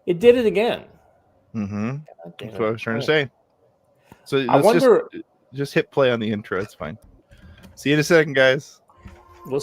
It did it again. Mm-hmm. That's what I was trying to say. So I wonder. Just hit play on the intro. It's fine. See you in a second, guys. We'll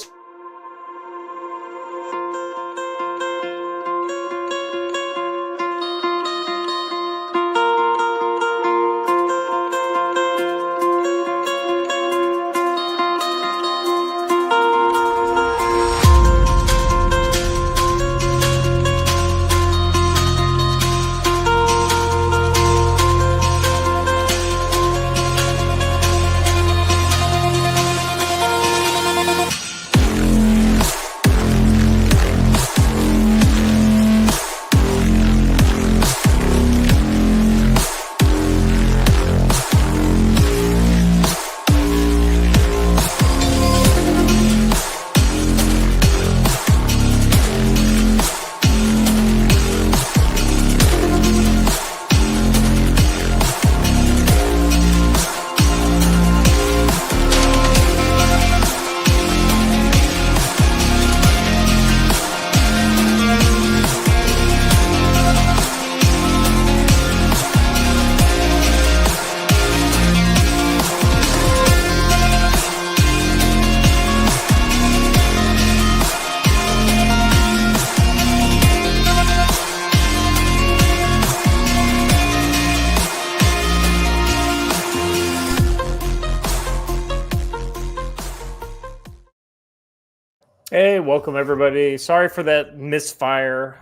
Hey, welcome everybody. Sorry for that misfire.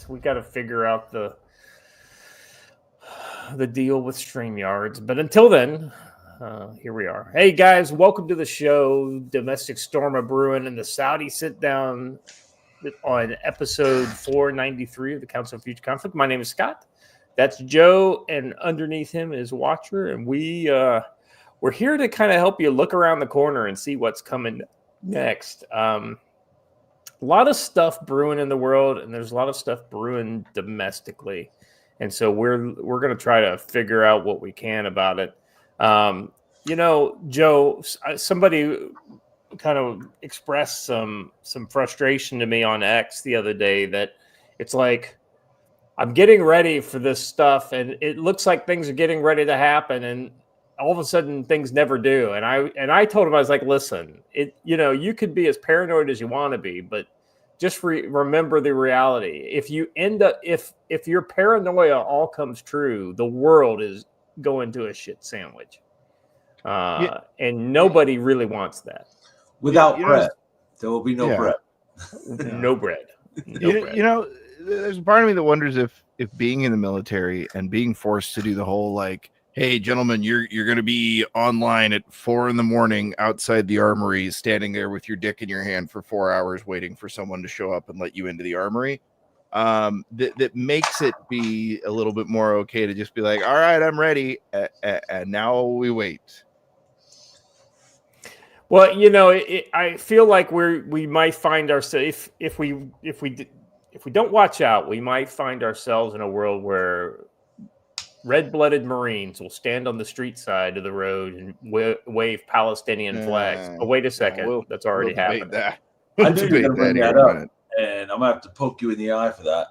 We got to figure out the deal with StreamYards. But until then, here we are. Hey guys, welcome to the show. Domestic storm of Brewin and the Saudi sit down on episode 493 of the Council of Future Conflict. My name is Scott. That's Joe, and underneath him is Watcher, and we're here to kind of help you look around the corner and see what's coming next. A lot of stuff brewing in the world, and there's a lot of stuff brewing domestically, and so we're going to try to figure out what we can about it. Joe, somebody kind of expressed some frustration to me on X the other day that it's like I'm getting ready for this stuff, and it looks like things are getting ready to happen, and all of a sudden things never do. And I told him, I was like, listen, you could be as paranoid as you want to be, but just remember the reality. If you end up, if your paranoia all comes true, the world is going to a shit sandwich. And nobody really wants that. Without bread, there will be no bread. No bread. No bread. There's a part of me that wonders if being in the military and being forced to do the whole like, hey, gentlemen, you're going to be online at 4 a.m. outside the armory, standing there with your dick in your hand for 4 hours, waiting for someone to show up and let you into the armory. That makes it be a little bit more okay to just be like, all right, I'm ready, and now we wait. Well, I feel like we might find ourselves if we don't watch out, we might find ourselves in a world where red-blooded Marines will stand on the street side of the road and wave Palestinian flags. But wait a second, that's already happened. I knew you were going to bring that up, and I'm going to have to poke you in the eye for that.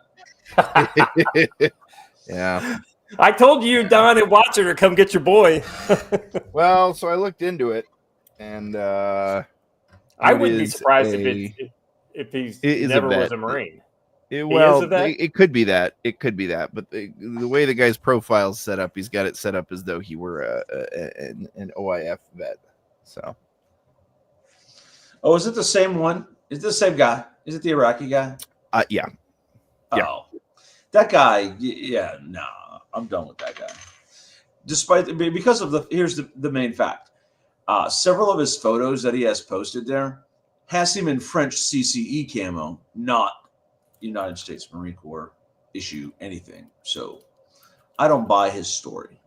Yeah. I told you, Don and Watcher, to come get your boy. Well, so I looked into it, and I wouldn't be surprised if he never was a Marine. It could be that. It could be that. But the way the guy's profile's set up, he's got it set up as though he were an OIF vet. So. Oh, is it the same one? Is it the same guy? Is it the Iraqi guy? Yeah. Oh, that guy. Yeah, no, I'm done with that guy. Because of here's the main fact. Several of his photos that he has posted there has him in French CCE camo, not United States Marine Corps issue anything. So I don't buy his story.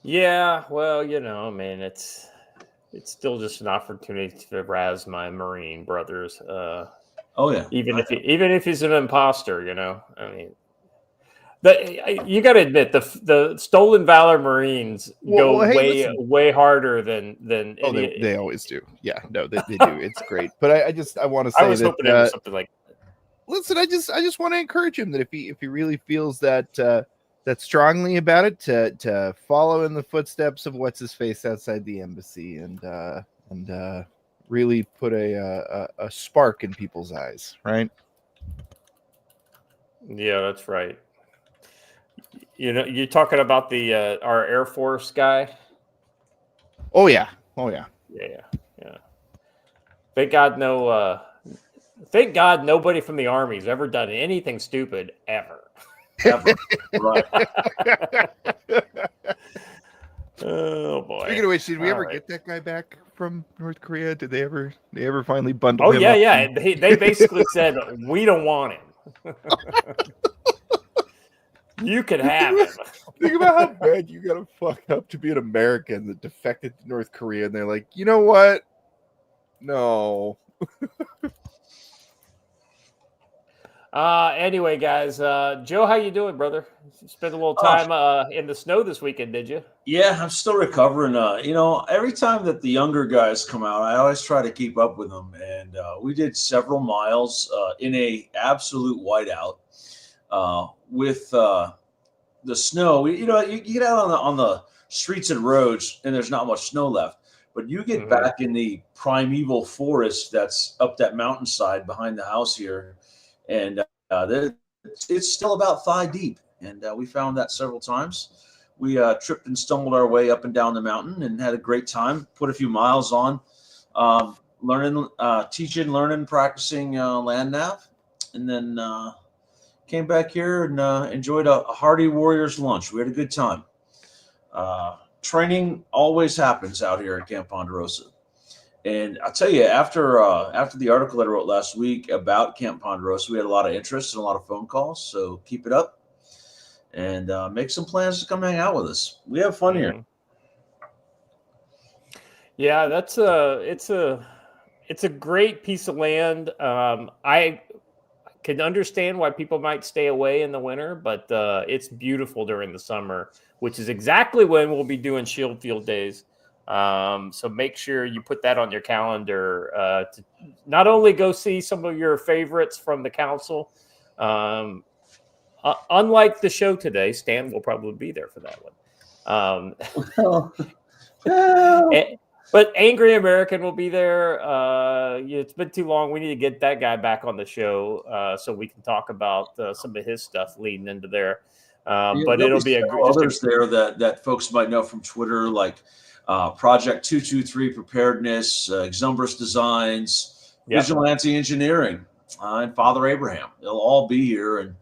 Yeah, well, man, it's still just an opportunity to razz my Marine brothers. Oh yeah, even if he's an imposter, I mean, you got to admit the stolen valor Marines go way harder than. Oh, they always do. Yeah, no, they do. It's great, but I want to say I was hoping it was something like. listen, I just want to encourage him that if he really feels that that strongly about it, to follow in the footsteps of what's his face outside the embassy, and really put a spark in people's eyes, right? Yeah, that's right. You know, you're talking about the our Air Force guy. Oh yeah. Yeah. Thank God thank God nobody from the Army's ever done anything stupid ever. Ever. Right. Oh boy. Speaking of which, did we ever get that guy back from North Korea? Did they ever finally bundle him up? Yeah. They basically said we don't want him. You can have him. Think about how bad you gotta fuck up to be an American that defected to North Korea, and they're like, you know what? No. Anyway, guys, Joe, how you doing, brother? You spent a little time in the snow this weekend, did you? Yeah, I'm still recovering. Every time that the younger guys come out, I always try to keep up with them. And we did several miles in a absolute whiteout with the snow. You get out on the streets and roads, and there's not much snow left. But you get back in the primeval forest that's up that mountainside behind the house here, and it's still about thigh deep. And we found that several times. We tripped and stumbled our way up and down the mountain and had a great time. Put a few miles on, teaching, learning, practicing land nav, and then came back here and enjoyed a hearty Warriors lunch. We had a good time. Training always happens out here at Camp Ponderosa. And I'll tell you, after the article that I wrote last week about Camp Ponderosa, we had a lot of interest and a lot of phone calls. So keep it up and make some plans to come hang out with us. We have fun here. Yeah, it's a great piece of land. I can understand why people might stay away in the winter, but it's beautiful during the summer, which is exactly when we'll be doing Shield Field Days. So make sure you put that on your calendar to not only go see some of your favorites from the council. Unlike the show today, Stan will probably be there for that one. But Angry American will be there. It's been too long. We need to get that guy back on the show so we can talk about some of his stuff leading into there. But it'll be others there that folks might know from Twitter, like Project 223 Preparedness, Exumbris Designs, Vigilante Engineering, and Father Abraham. They'll all be here, and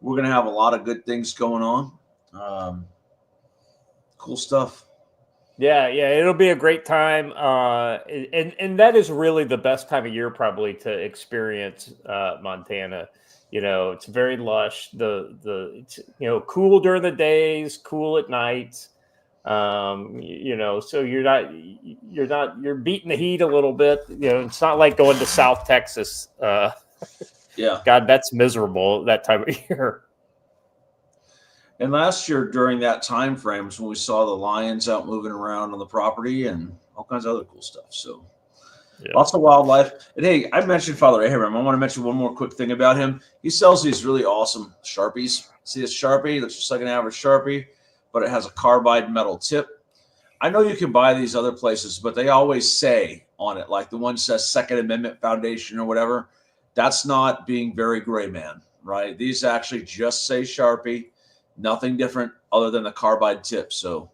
we're going to have a lot of good things going on. Cool stuff. Yeah, it'll be a great time, and that is really the best time of year probably to experience Montana. It's very lush. It's, cool during the days, cool at nights. So you're beating the heat a little bit. It's not like going to South Texas. Yeah, God, that's miserable that time of year. And last year during that time frame was when we saw the lions out moving around on the property and all kinds of other cool stuff. So lots of wildlife. And hey, I mentioned Father Abraham. I want to mention one more quick thing about him. He sells these really awesome Sharpies. See this Sharpie? It looks just like an average Sharpie, but it has a carbide metal tip. I know you can buy these other places, but they always say on it, like the one says Second Amendment Foundation or whatever. That's not being very gray man, right? These actually just say Sharpie. Nothing different other than the carbide tip. So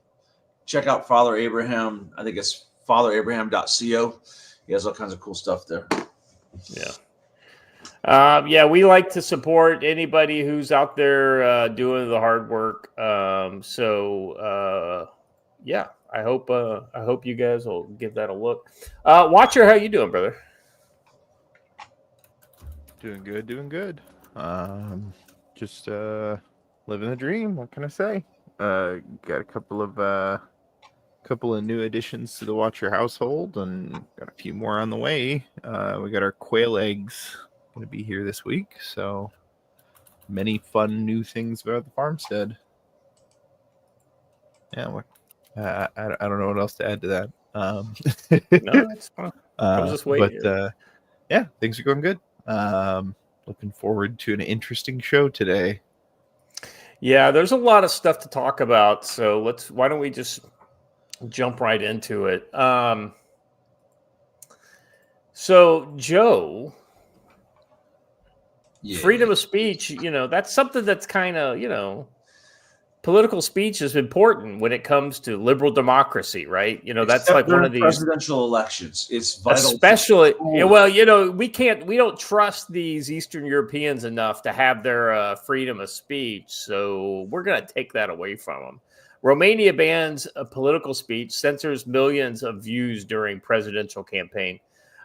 check out Father Abraham. I think it's fatherabraham.co. He has all kinds of cool stuff there. Yeah. We like to support anybody who's out there doing the hard work. I hope you guys will give that a look. Watcher, how you doing, brother? Doing good. Just living the dream. What can I say? Got a couple of new additions to the Watcher household, and got a few more on the way. We got our quail eggs going to be here this week, so many fun new things about the farmstead. Yeah, I don't know what else to add to that. No, it's fine. I was just waiting. But yeah, things are going good. looking forward to an interesting show today. Yeah, there's a lot of stuff to talk about. So why don't we just jump right into it? So Joe, freedom of speech, that's something that's kind of, political speech is important when it comes to liberal democracy, right? That's like one of these presidential elections. It's vital, especially. Well, we don't trust these Eastern Europeans enough to have their freedom of speech, so we're going to take that away from them. Romania bans political speech, censors millions of views during presidential campaign.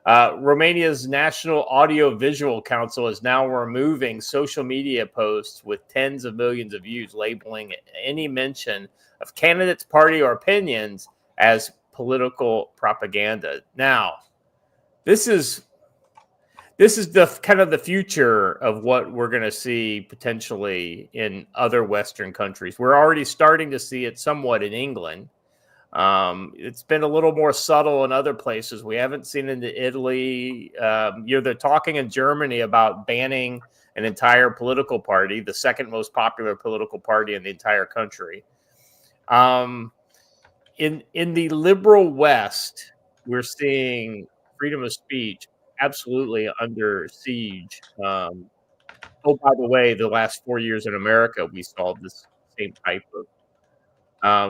Romania's National Audio-Visual Council is now removing social media posts with tens of millions of views, labeling any mention of candidates, party, or opinions as political propaganda. Now, this is the kind of the future of what we're going to see potentially in other Western countries. We're already starting to see it somewhat in England. It's been a little more subtle in other places. We haven't seen it in Italy. They're talking in Germany about banning an entire political party, the second most popular political party in the entire country. In the liberal West, we're seeing freedom of speech absolutely under siege. By the way, the last 4 years in America, we saw this same type of.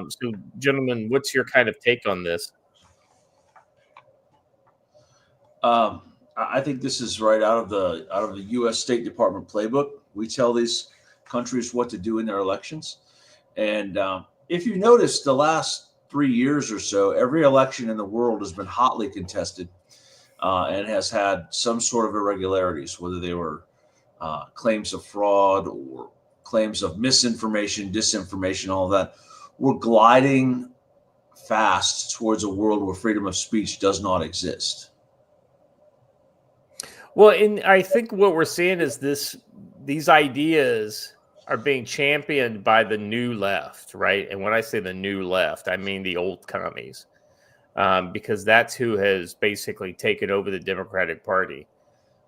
So, gentlemen, what's your kind of take on this? I think this is right out of the U.S. State Department playbook. We tell these countries what to do in their elections, and if you notice, the last 3 years or so, every election in the world has been hotly contested and has had some sort of irregularities, whether they were claims of fraud or claims of misinformation, disinformation, all of that. We're gliding fast towards a world where freedom of speech does not exist. Well, and I think what we're seeing is these ideas are being championed by the new left, right? And when I say the new left, I mean the old commies, because that's who has basically taken over the Democratic Party.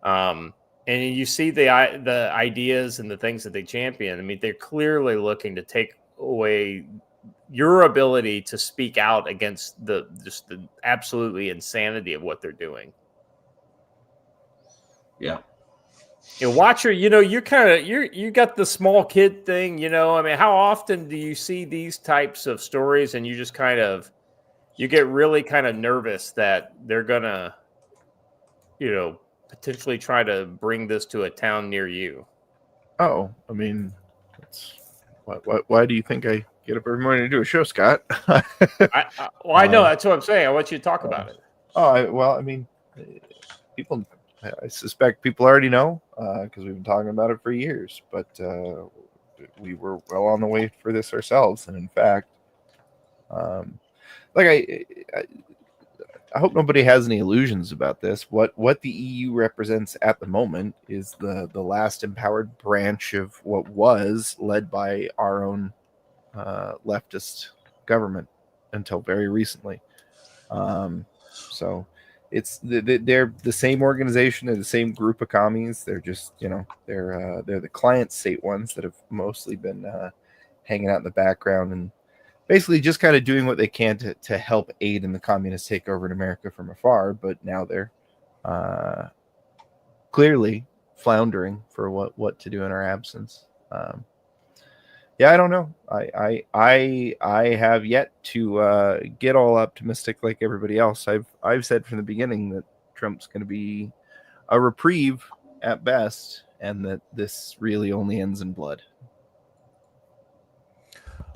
And you see the ideas and the things that they champion. I mean, they're clearly looking to take away your ability to speak out against the absolutely insanity of what they're doing. Yeah. Watcher, you got the small kid thing, I mean, how often do you see these types of stories and you just you get really kind of nervous that they're gonna, potentially try to bring this to a town near you? Oh, I mean, why do you think I get up every morning to do a show, Scott? I know, that's what I'm saying. I want you to talk about it. I mean, people. I suspect people already know because we've been talking about it for years, but we were well on the way for this ourselves. And in fact, I hope nobody has any illusions about this. What the EU represents at the moment is the last empowered branch of what was led by our own leftist government until very recently. So they're the same organization, they're the same group of commies. They're just they're the client state ones that have mostly been hanging out in the background and basically just kind of doing what they can to help aid in the communist takeover in America from afar. But now they're clearly floundering for what to do in our absence. Yeah, I don't know. I have yet to get all optimistic like everybody else. I've said from the beginning that Trump's going to be a reprieve at best, and that this really only ends in blood.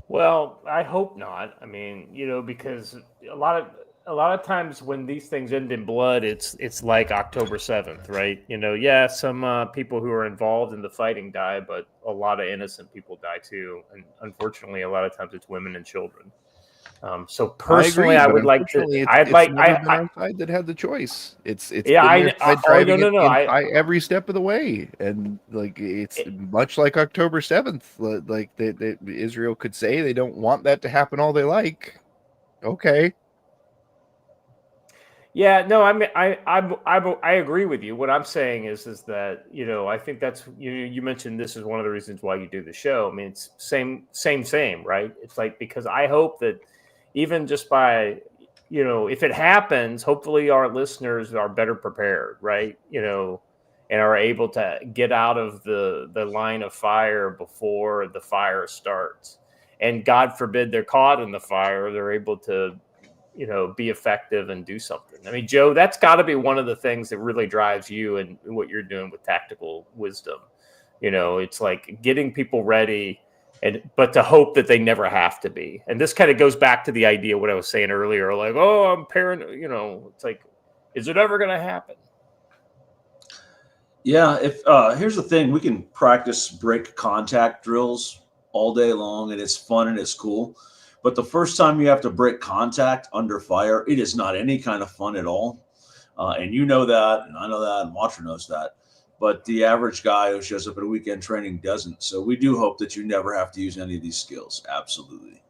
Well, I hope not. I mean, because a lot of times when these things end in blood, it's like October 7th, right? Yeah, some people who are involved in the fighting die, but a lot of innocent people die too, and unfortunately, a lot of times it's women and children. So personally, I would like to. I'd like. Our side that had the choice. It's yeah. Driving every step of the way, and it's much like October 7th. Like Israel could say they don't want that to happen all they like. Okay. Yeah, no, I mean, I agree with you. What I'm saying is that I think that's you mentioned this is one of the reasons why you do the show. I mean, it's same, right? It's like because I hope that even just by if it happens, hopefully our listeners are better prepared, right? And are able to get out of the line of fire before the fire starts. And God forbid they're caught in the fire, they're able to be effective and do something. I mean, Joe, that's got to be one of the things that really drives you and what you're doing with tactical wisdom. It's like getting people ready, but to hope that they never have to be. And this kind of goes back to the idea what I was saying earlier, like, oh, I'm paranoid. It's like, is it ever going to happen? Yeah. If here's the thing, we can practice break contact drills all day long, and it's fun and it's cool. But the first time you have to break contact under fire, it is not any kind of fun at all. And you know that, and I know that, and Watcher knows that. But the average guy who shows up at a weekend training doesn't. So we do hope that you never have to use any of these skills. Absolutely.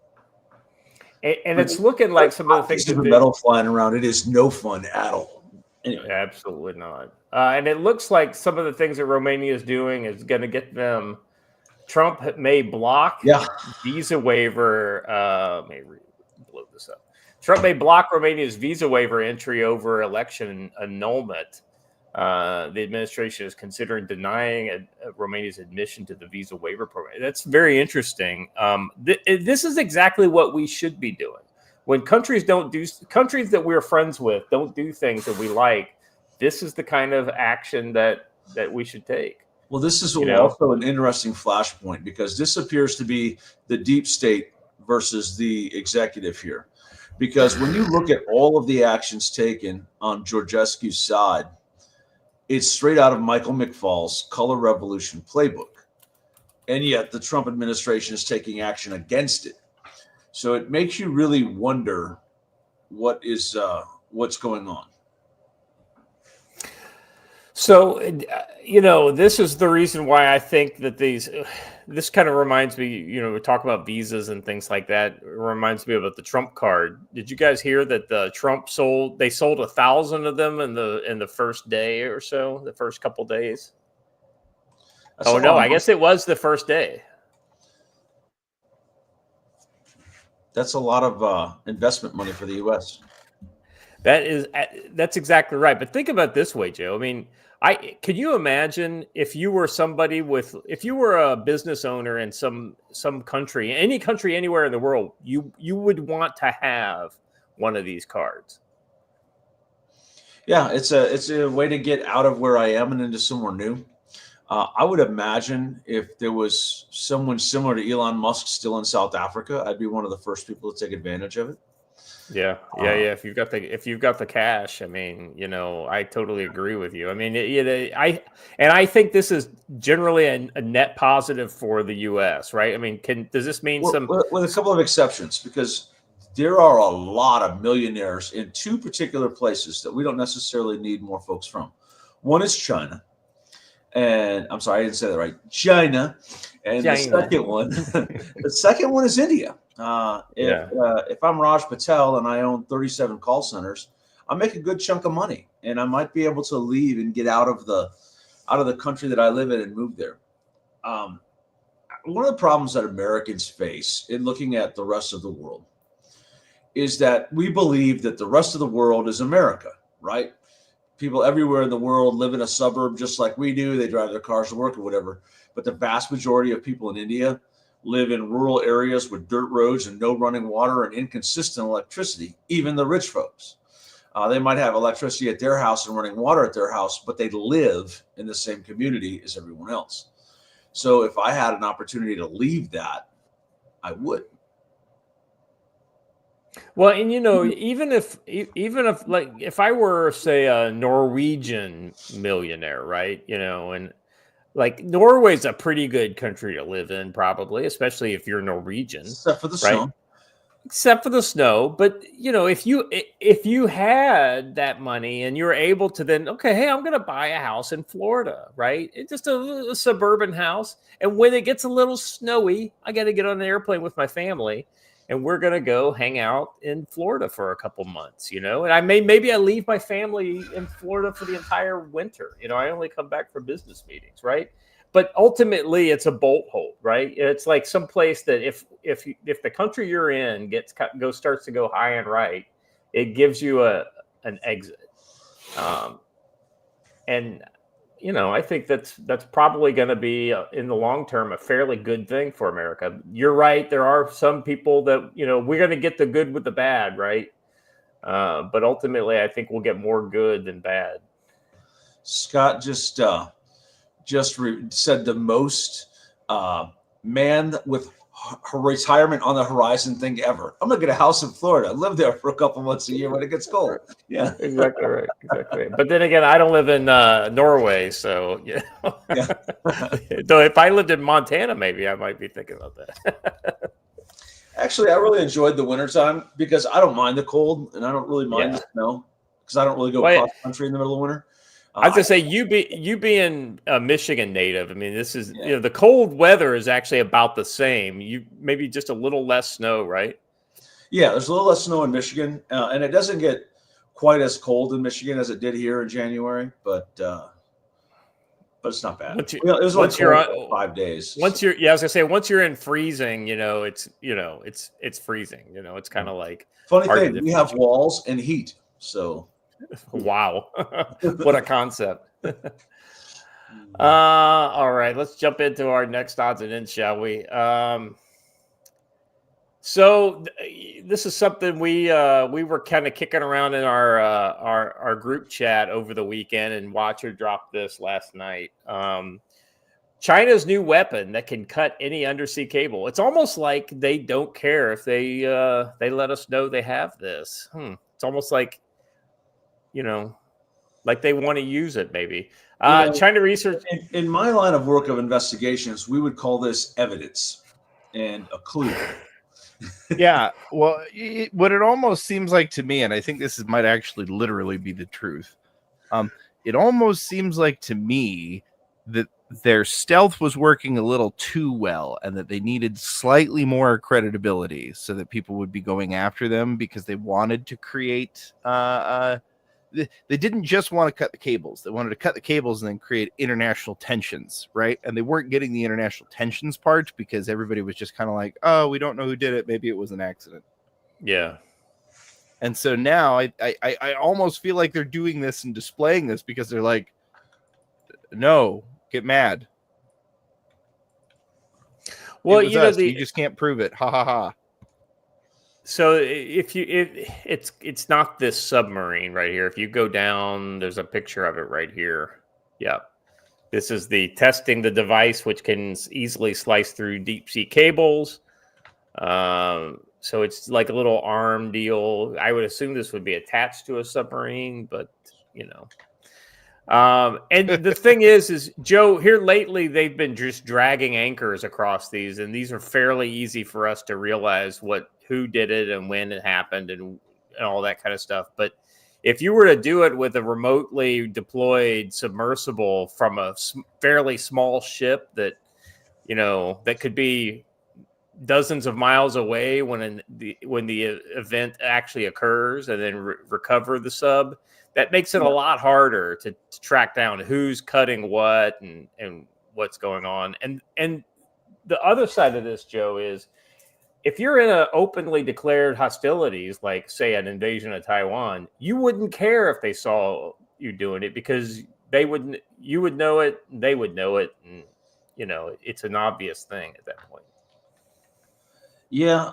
And it's looking like some of the things of metal flying around. It is no fun at all. Anyway. Absolutely not. And it looks like some of the things that Romania is doing is going to get them. Trump may block visa waiver. May blow this up. Trump may block Romania's visa waiver entry over election annulment. The administration is considering denying Romania's admission to the visa waiver program. That's very interesting. This is exactly what we should be doing. When countries that we're friends with don't do things that we like, this is the kind of action that we should take. Well, this is also an interesting flashpoint because this appears to be the deep state versus the executive here. Because when you look at all of the actions taken on Georgescu's side, it's straight out of Michael McFaul's Color Revolution playbook. And yet the Trump administration is taking action against it. So it makes you really wonder what's going on. So, this is the reason why I think that this kind of reminds me, we talk about visas and things like that. It reminds me about the Trump card. Did you guys hear that they sold 1,000 of them in the first day or so, the first couple days? I guess it was the first day. That's a lot of investment money for the U.S. That's exactly right. But think about it this way, Joe. I mean, can you imagine if you were a business owner in some country, any country, anywhere in the world, you would want to have one of these cards. Yeah, it's a way to get out of where I am and into somewhere new. I would imagine if there was someone similar to Elon Musk still in South Africa, I'd be one of the first people to take advantage of it. Yeah. If you've got the cash, I mean, I totally agree with you. I mean, I think this is generally a net positive for the U.S., right? I mean, does this mean with a couple of exceptions, because there are a lot of millionaires in two particular places that we don't necessarily need more folks from. One is China. And I'm sorry, I didn't say that right. China. And the second one is India. If I'm Raj Patel and I own 37 call centers, I make a good chunk of money, and I might be able to leave and get out of the country that I live in and move there. One of the problems that Americans face in looking at the rest of the world is that we believe that the rest of the world is America, right? People everywhere in the world live in a suburb just like we do. They drive their cars to work or whatever. But the vast majority of people in India live in rural areas with dirt roads and no running water and inconsistent electricity, even the rich folks. They might have electricity at their house and running water at their house, but they live in the same community as everyone else. So if I had an opportunity to leave that, I would. Well, and even if like if I were, say, a Norwegian millionaire, right? And like Norway's a pretty good country to live in, probably, especially if you're Norwegian. Except for the snow. Except for the snow. But if you had that money and you're able to then, okay, hey, I'm going to buy a house in Florida, right? It's just a suburban house. And when it gets a little snowy, I got to get on an airplane with my family. and we're going to go hang out in Florida for a couple months, and maybe I leave my family in Florida for the entire winter. I only come back for business meetings, right? But ultimately, it's a bolt hold, right? It's like some place that if the country you're in starts to go high and right, it gives you an exit. And I think that's probably going to be in the long term a fairly good thing for America. You're right. There are some people that we're going to get the good with the bad, right? But ultimately, I think we'll get more good than bad. Scott just said the most man with retirement on the horizon thing ever. I'm gonna get a house in Florida, live there for a couple months a year when it gets cold. Yeah, exactly right. But then again, I don't live in Norway, so Yeah. Though if I lived in Montana, maybe I might be thinking about that. Actually, I really enjoyed the wintertime because I don't mind the cold and I don't really mind the snow because I don't really go cross country in the middle of winter. I was gonna say you being a Michigan native. I mean, this is the cold weather is actually about the same. You maybe just a little less snow, right? Yeah, there's a little less snow in Michigan, and it doesn't get quite as cold in Michigan as it did here in January, but it's not bad. It was only cold for 5 days. I was gonna say once you're in freezing, it's freezing. It's kind of like funny thing. We have walls and heat, so. Wow. What a concept. All right, let's jump into our next odds and ends, shall we? So this is something we were kind of kicking around in our group chat over the weekend, and Watcher dropped this last night. China's new weapon that can cut any undersea cable. It's almost like they don't care if they let us know they have this. It's almost like like they want to use it, maybe. China research. In my line of work of investigations, we would call this evidence and a clue. Yeah. Well, what it almost seems like to me, and I think this might actually literally be the truth. It almost seems like to me that their stealth was working a little too well and that they needed slightly more credibility so that people would be going after them because they wanted to create they didn't just want to cut the cables. They wanted to cut the cables and then create international tensions, right? And they weren't getting the international tensions part because everybody was just kind of like, oh, we don't know who did it. Maybe it was an accident. Yeah. And so now I almost feel like they're doing this and displaying this because they're like, no, get mad. Well, you just can't prove it. Ha ha ha. So it's not this submarine right here. If you go down, there's a picture of it right here. Yeah. This is the testing the device, which can easily slice through deep sea cables. So it's like a little arm deal. I would assume this would be attached to a submarine, but and the thing is Joe, here lately they've been just dragging anchors across these, and these are fairly easy for us to realize who did it and when it happened and all that kind of stuff. But if you were to do it with a remotely deployed submersible from a fairly small ship that that could be dozens of miles away when the event actually occurs, and then recover the sub, that makes it a lot harder to track down who's cutting what and what's going on. And the other side of this, Joe, is if you're in an openly declared hostilities, like say an invasion of Taiwan, you wouldn't care if they saw you doing it because you would know it, they would know it, and it's an obvious thing at that point. Yeah,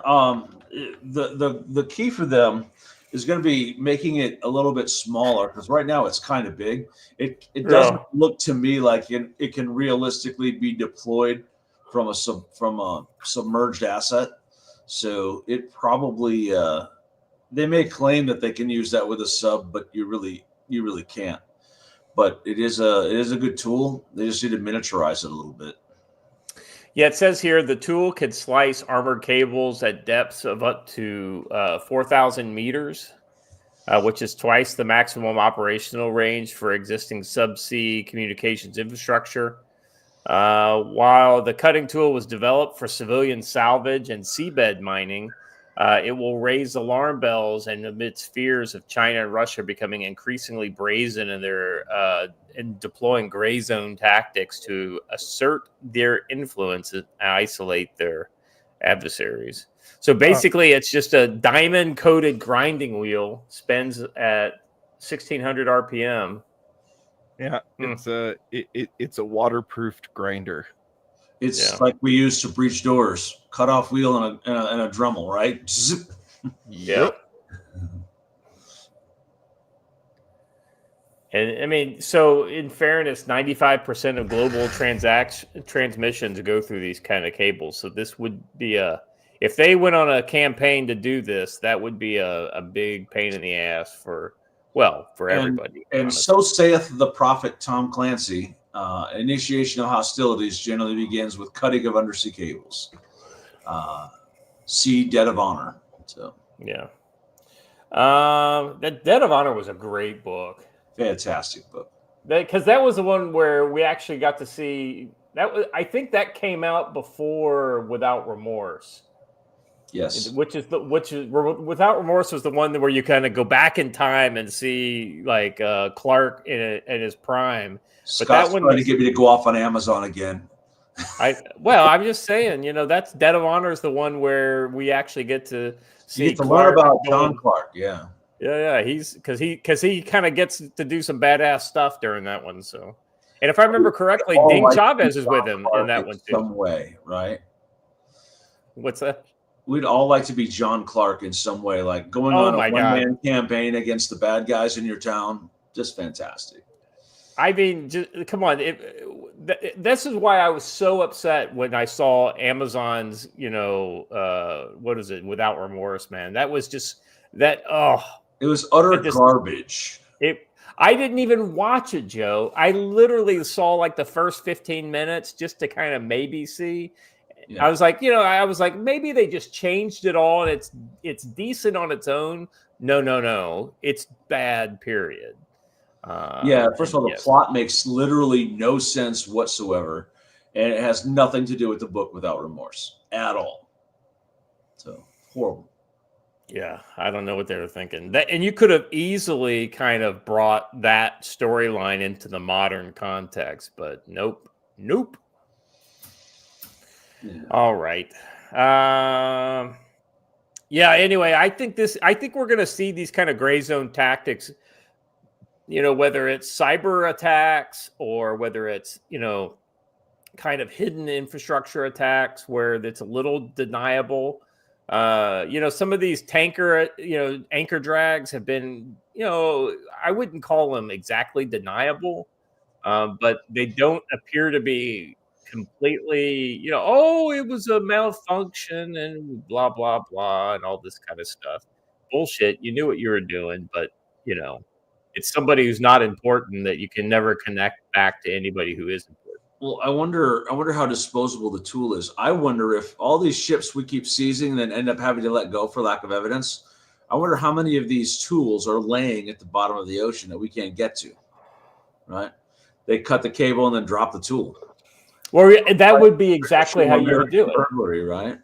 the key for them is going to be making it a little bit smaller because right now it's kind of big. It doesn't look to me like it can realistically be deployed from a submerged asset. So it probably they may claim that they can use that with a sub, but you really can't. But it is a good tool. They just need to miniaturize it a little bit. Yeah, it says here the tool can slice armored cables at depths of up to 4,000 meters, which is twice the maximum operational range for existing subsea communications infrastructure. While the cutting tool was developed for civilian salvage and seabed mining, It will raise alarm bells and amidst fears of China and Russia becoming increasingly brazen in their in deploying gray zone tactics to assert their influence and isolate their adversaries. So basically, it's just a diamond-coated grinding wheel, spins at 1,600 RPM. Yeah, it's a waterproofed grinder. It's like we used to breach doors, cut off wheel and a Dremel, right? Zip. Yeah. And I mean, so in fairness, 95% of global transmissions go through these kind of cables. So this would be if they went on a campaign to do this, that would be a big pain in the ass for everybody. And so saith the prophet Tom Clancy, initiation of hostilities generally begins with cutting of undersea cables. See Dead of Honor. So yeah. That Dead of Honor was a great book. Fantastic book. Because that was the one where we actually got to see I think that came out before Without Remorse. Yes. Which is Without Remorse was the one where you kind of go back in time and see like Clark in his prime. Scott's trying to get me to go off on Amazon again. I'm just saying, that's Dead of Honor is the one where we actually get to see. You get to learn about John Clark, yeah. Yeah, he's because he kind of gets to do some badass stuff during that one. So, and if I remember correctly, Ding Chavez is with him in that one too. Some way, right? What's that? We'd all like to be John Clark in some way, like going on a one-man campaign against the bad guys in your town. Just fantastic. I mean, come on. This is why I was so upset when I saw Amazon's, what is it, Without Remorse, man. That was just that. Oh, it was utter garbage. I didn't even watch it, Joe. I literally saw like the first 15 minutes just to kind of maybe see. Yeah. I was like, maybe they just changed it all and it's decent on its own. No. It's bad, period. First of all, the plot makes literally no sense whatsoever, and it has nothing to do with the book Without Remorse at all. So horrible. Yeah, I don't know what they were thinking. And you could have easily kind of brought that storyline into the modern context, but nope. Yeah. All right. Anyway, I think we're going to see these kind of gray zone tactics, whether it's cyber attacks or whether it's, kind of hidden infrastructure attacks where it's a little deniable. Some of these anchor drags have been, I wouldn't call them exactly deniable, but they don't appear to be completely, it was a malfunction and blah, blah, blah, and all this kind of stuff. Bullshit. You knew what you were doing, but, it's somebody who's not important that you can never connect back to anybody who is important. Well, I wonder how disposable the tool is. I wonder if all these ships we keep seizing and then end up having to let go for lack of evidence. I wonder how many of these tools are laying at the bottom of the ocean that we can't get to. Right? They cut the cable and then drop the tool. Well, that would be exactly how you would do it. Burglary, right?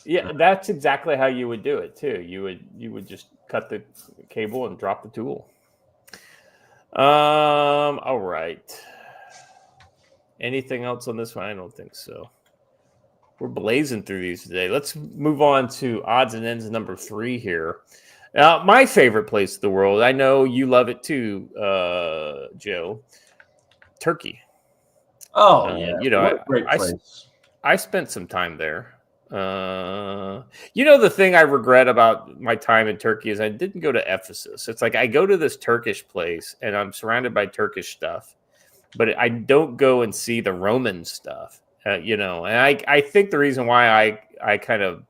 Yeah, that's exactly how you would do it too. You would just cut the cable and drop the tool. All right. Anything else on this one? I don't think so. We're blazing through these today. Let's move on to odds and ends number 3 here. Now, my favorite place in the world. I know you love it too, Joe. Turkey. Oh, what a great place. I spent some time there. The thing I regret about my time in Turkey is I didn't go to Ephesus. It's like I go to this Turkish place and I'm surrounded by Turkish stuff, but I don't go and see the Roman stuff, and I think the reason why I kind of,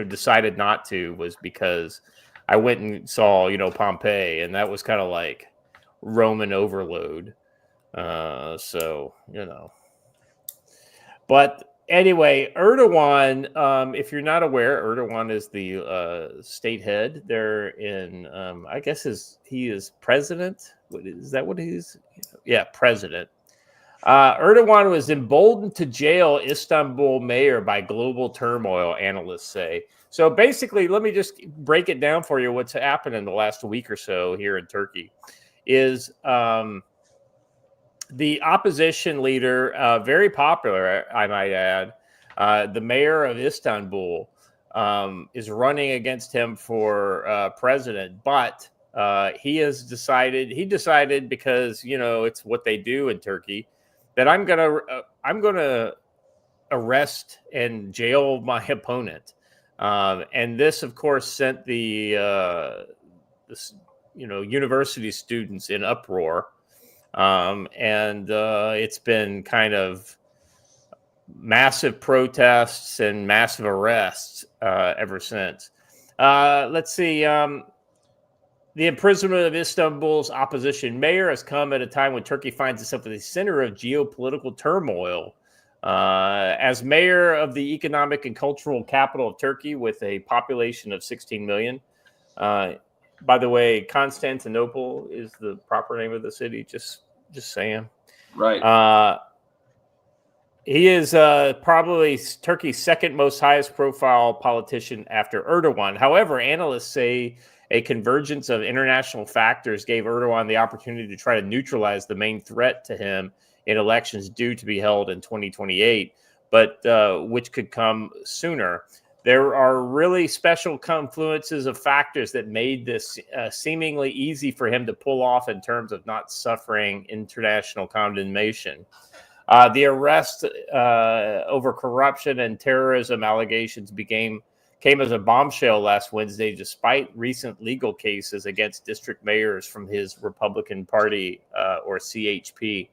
decided not to was because I went and saw, Pompeii, and that was kind of like Roman overload. But anyway, Erdogan, if you're not aware, Erdogan is the state head there in, I guess he is president. Is that what he's? Yeah, president. Erdogan was emboldened to jail Istanbul mayor by global turmoil, analysts say. So basically, let me just break it down for you. What's happened in the last week or so here in Turkey is the opposition leader, very popular, I might add, the mayor of Istanbul, is running against him for president. But he decided because, it's what they do in Turkey, that I'm gonna arrest and jail my opponent. And this, of course, sent the university students in uproar. And it's been kind of massive protests and massive arrests ever since. Let's see. The imprisonment of Istanbul's opposition mayor has come at a time when Turkey finds itself at the center of geopolitical turmoil. As mayor of the economic and cultural capital of Turkey, with a population of 16 million. By the way, Constantinople is the proper name of the city. Just saying. Right. He is probably Turkey's second most highest profile politician after Erdogan. However, analysts say a convergence of international factors gave Erdogan the opportunity to try to neutralize the main threat to him in elections due to be held in 2028, but which could come sooner. There are really special confluences of factors that made this seemingly easy for him to pull off in terms of not suffering international condemnation. The arrest over corruption and terrorism allegations came as a bombshell last Wednesday, despite recent legal cases against district mayors from his Republican Party, or CHP.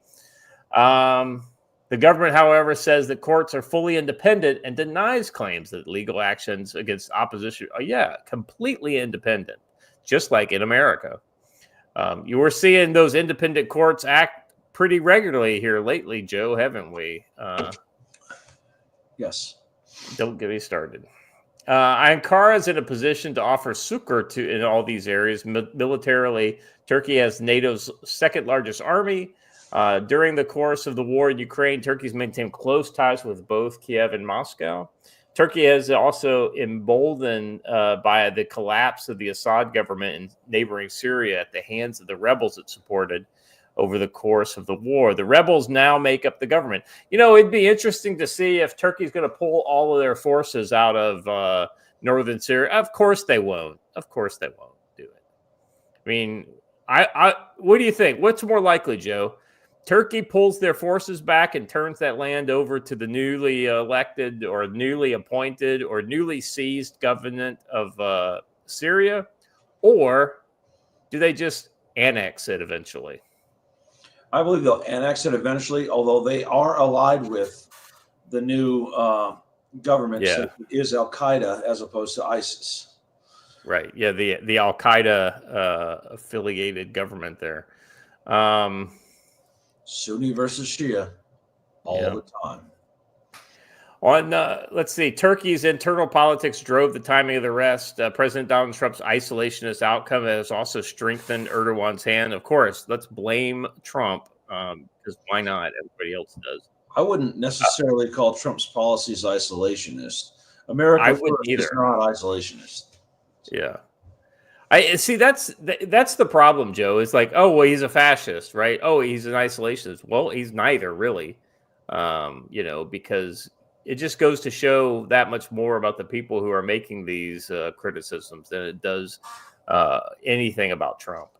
The government, however, says that courts are fully independent and denies claims that legal actions against opposition are, completely independent, just like in America. You were seeing those independent courts act pretty regularly here lately, Joe, haven't we? Yes. Don't get me started. Ankara is in a position to offer succor in all these areas. Militarily, Turkey has NATO's second largest army. During the course of the war in Ukraine, Turkey's maintained close ties with both Kiev and Moscow. Turkey has also emboldened by the collapse of the Assad government in neighboring Syria at the hands of the rebels it supported over the course of the war. The rebels now make up the government. It'd be interesting to see if Turkey's going to pull all of their forces out of northern Syria. Of course they won't. Of course they won't do it. I mean, what do you think? What's more likely, Joe? Turkey pulls their forces back and turns that land over to the newly elected or newly appointed or newly seized government of Syria? Or do they just annex it eventually? I believe they'll annex it eventually, although they are allied with the new government that is Al-Qaeda as opposed to ISIS. Right. Yeah, the Al-Qaeda affiliated government there. Sunni versus Shia all the time. Let's see, Turkey's internal politics drove the timing of the arrest. President Donald Trump's isolationist outcome has also strengthened Erdogan's hand. Of course, let's blame Trump, because why not? Everybody else does. I wouldn't necessarily call Trump's policies isolationist. America is not isolationist. Yeah. I see. That's the problem, Joe. Is like, oh, well, he's a fascist, right? Oh, he's an isolationist. Well, he's neither, really. Because it just goes to show that much more about the people who are making these criticisms than it does anything about Trump.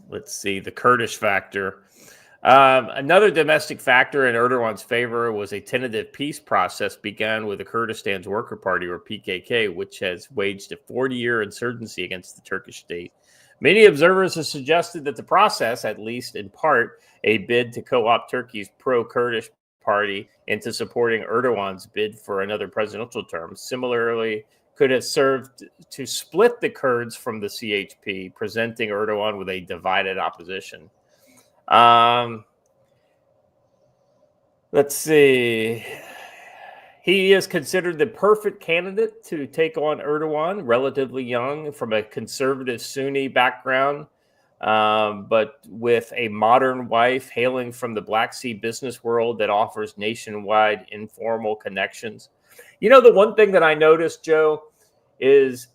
Let's see, the Kurdish factor. Another domestic factor in Erdogan's favor was a tentative peace process begun with the Kurdistan's Worker Party, or PKK, which has waged a 40-year insurgency against the Turkish state. Many observers have suggested that the process, at least in part, a bid to co-opt Turkey's pro-Kurdish party into supporting Erdogan's bid for another presidential term, similarly could have served to split the Kurds from the CHP, presenting Erdogan with a divided opposition. Let's see. He is considered the perfect candidate to take on Erdogan, relatively young, from a conservative Sunni background. but with a modern wife hailing from the Black Sea business world that offers nationwide informal connections. You know, the one thing that I noticed, Joe, is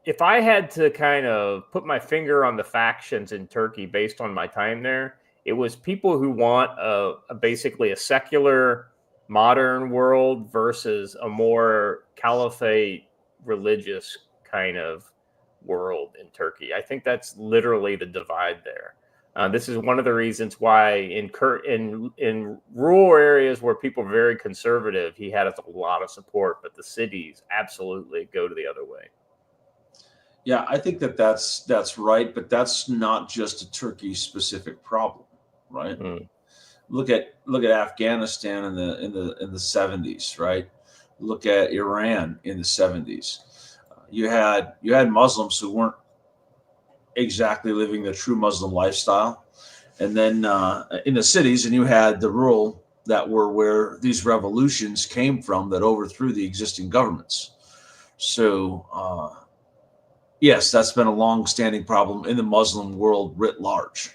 if I had to kind of put my finger on the factions in Turkey based on my time there, it was people who want basically a secular modern world versus a more caliphate religious kind of world in Turkey. I think that's literally the divide there. This is one of the reasons why in rural areas where people are very conservative, he had a lot of support, but the cities absolutely go to the other way. Yeah, I think that's right, but that's not just a Turkey specific problem, right? Look at Afghanistan in the 70s, right? Look at Iran in the 70s. You had Muslims who weren't exactly living the true Muslim lifestyle, and then in the cities, and you had the rural that were where these revolutions came from that overthrew the existing governments. So yes, that's been a long-standing problem in the Muslim world writ large.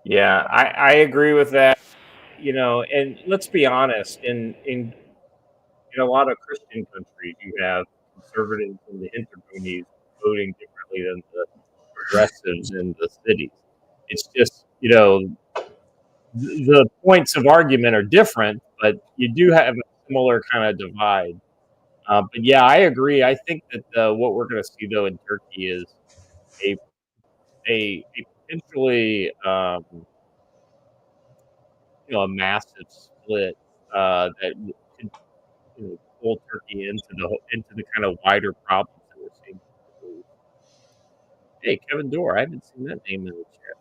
Yeah, I agree with that. You know, and let's be honest, in a lot of Christian countries, you have conservatives and the interboonies voting differently than the progressives in the cities. It's just, you know, the points of argument are different, but you do have a similar kind of divide. But yeah, I agree. I think that what we're going to see though in Turkey is a a potentially a massive split that could pull Turkey into the kind of wider problems that we're seeing. Hey, Kevin Dorr, I haven't seen that name in the chat.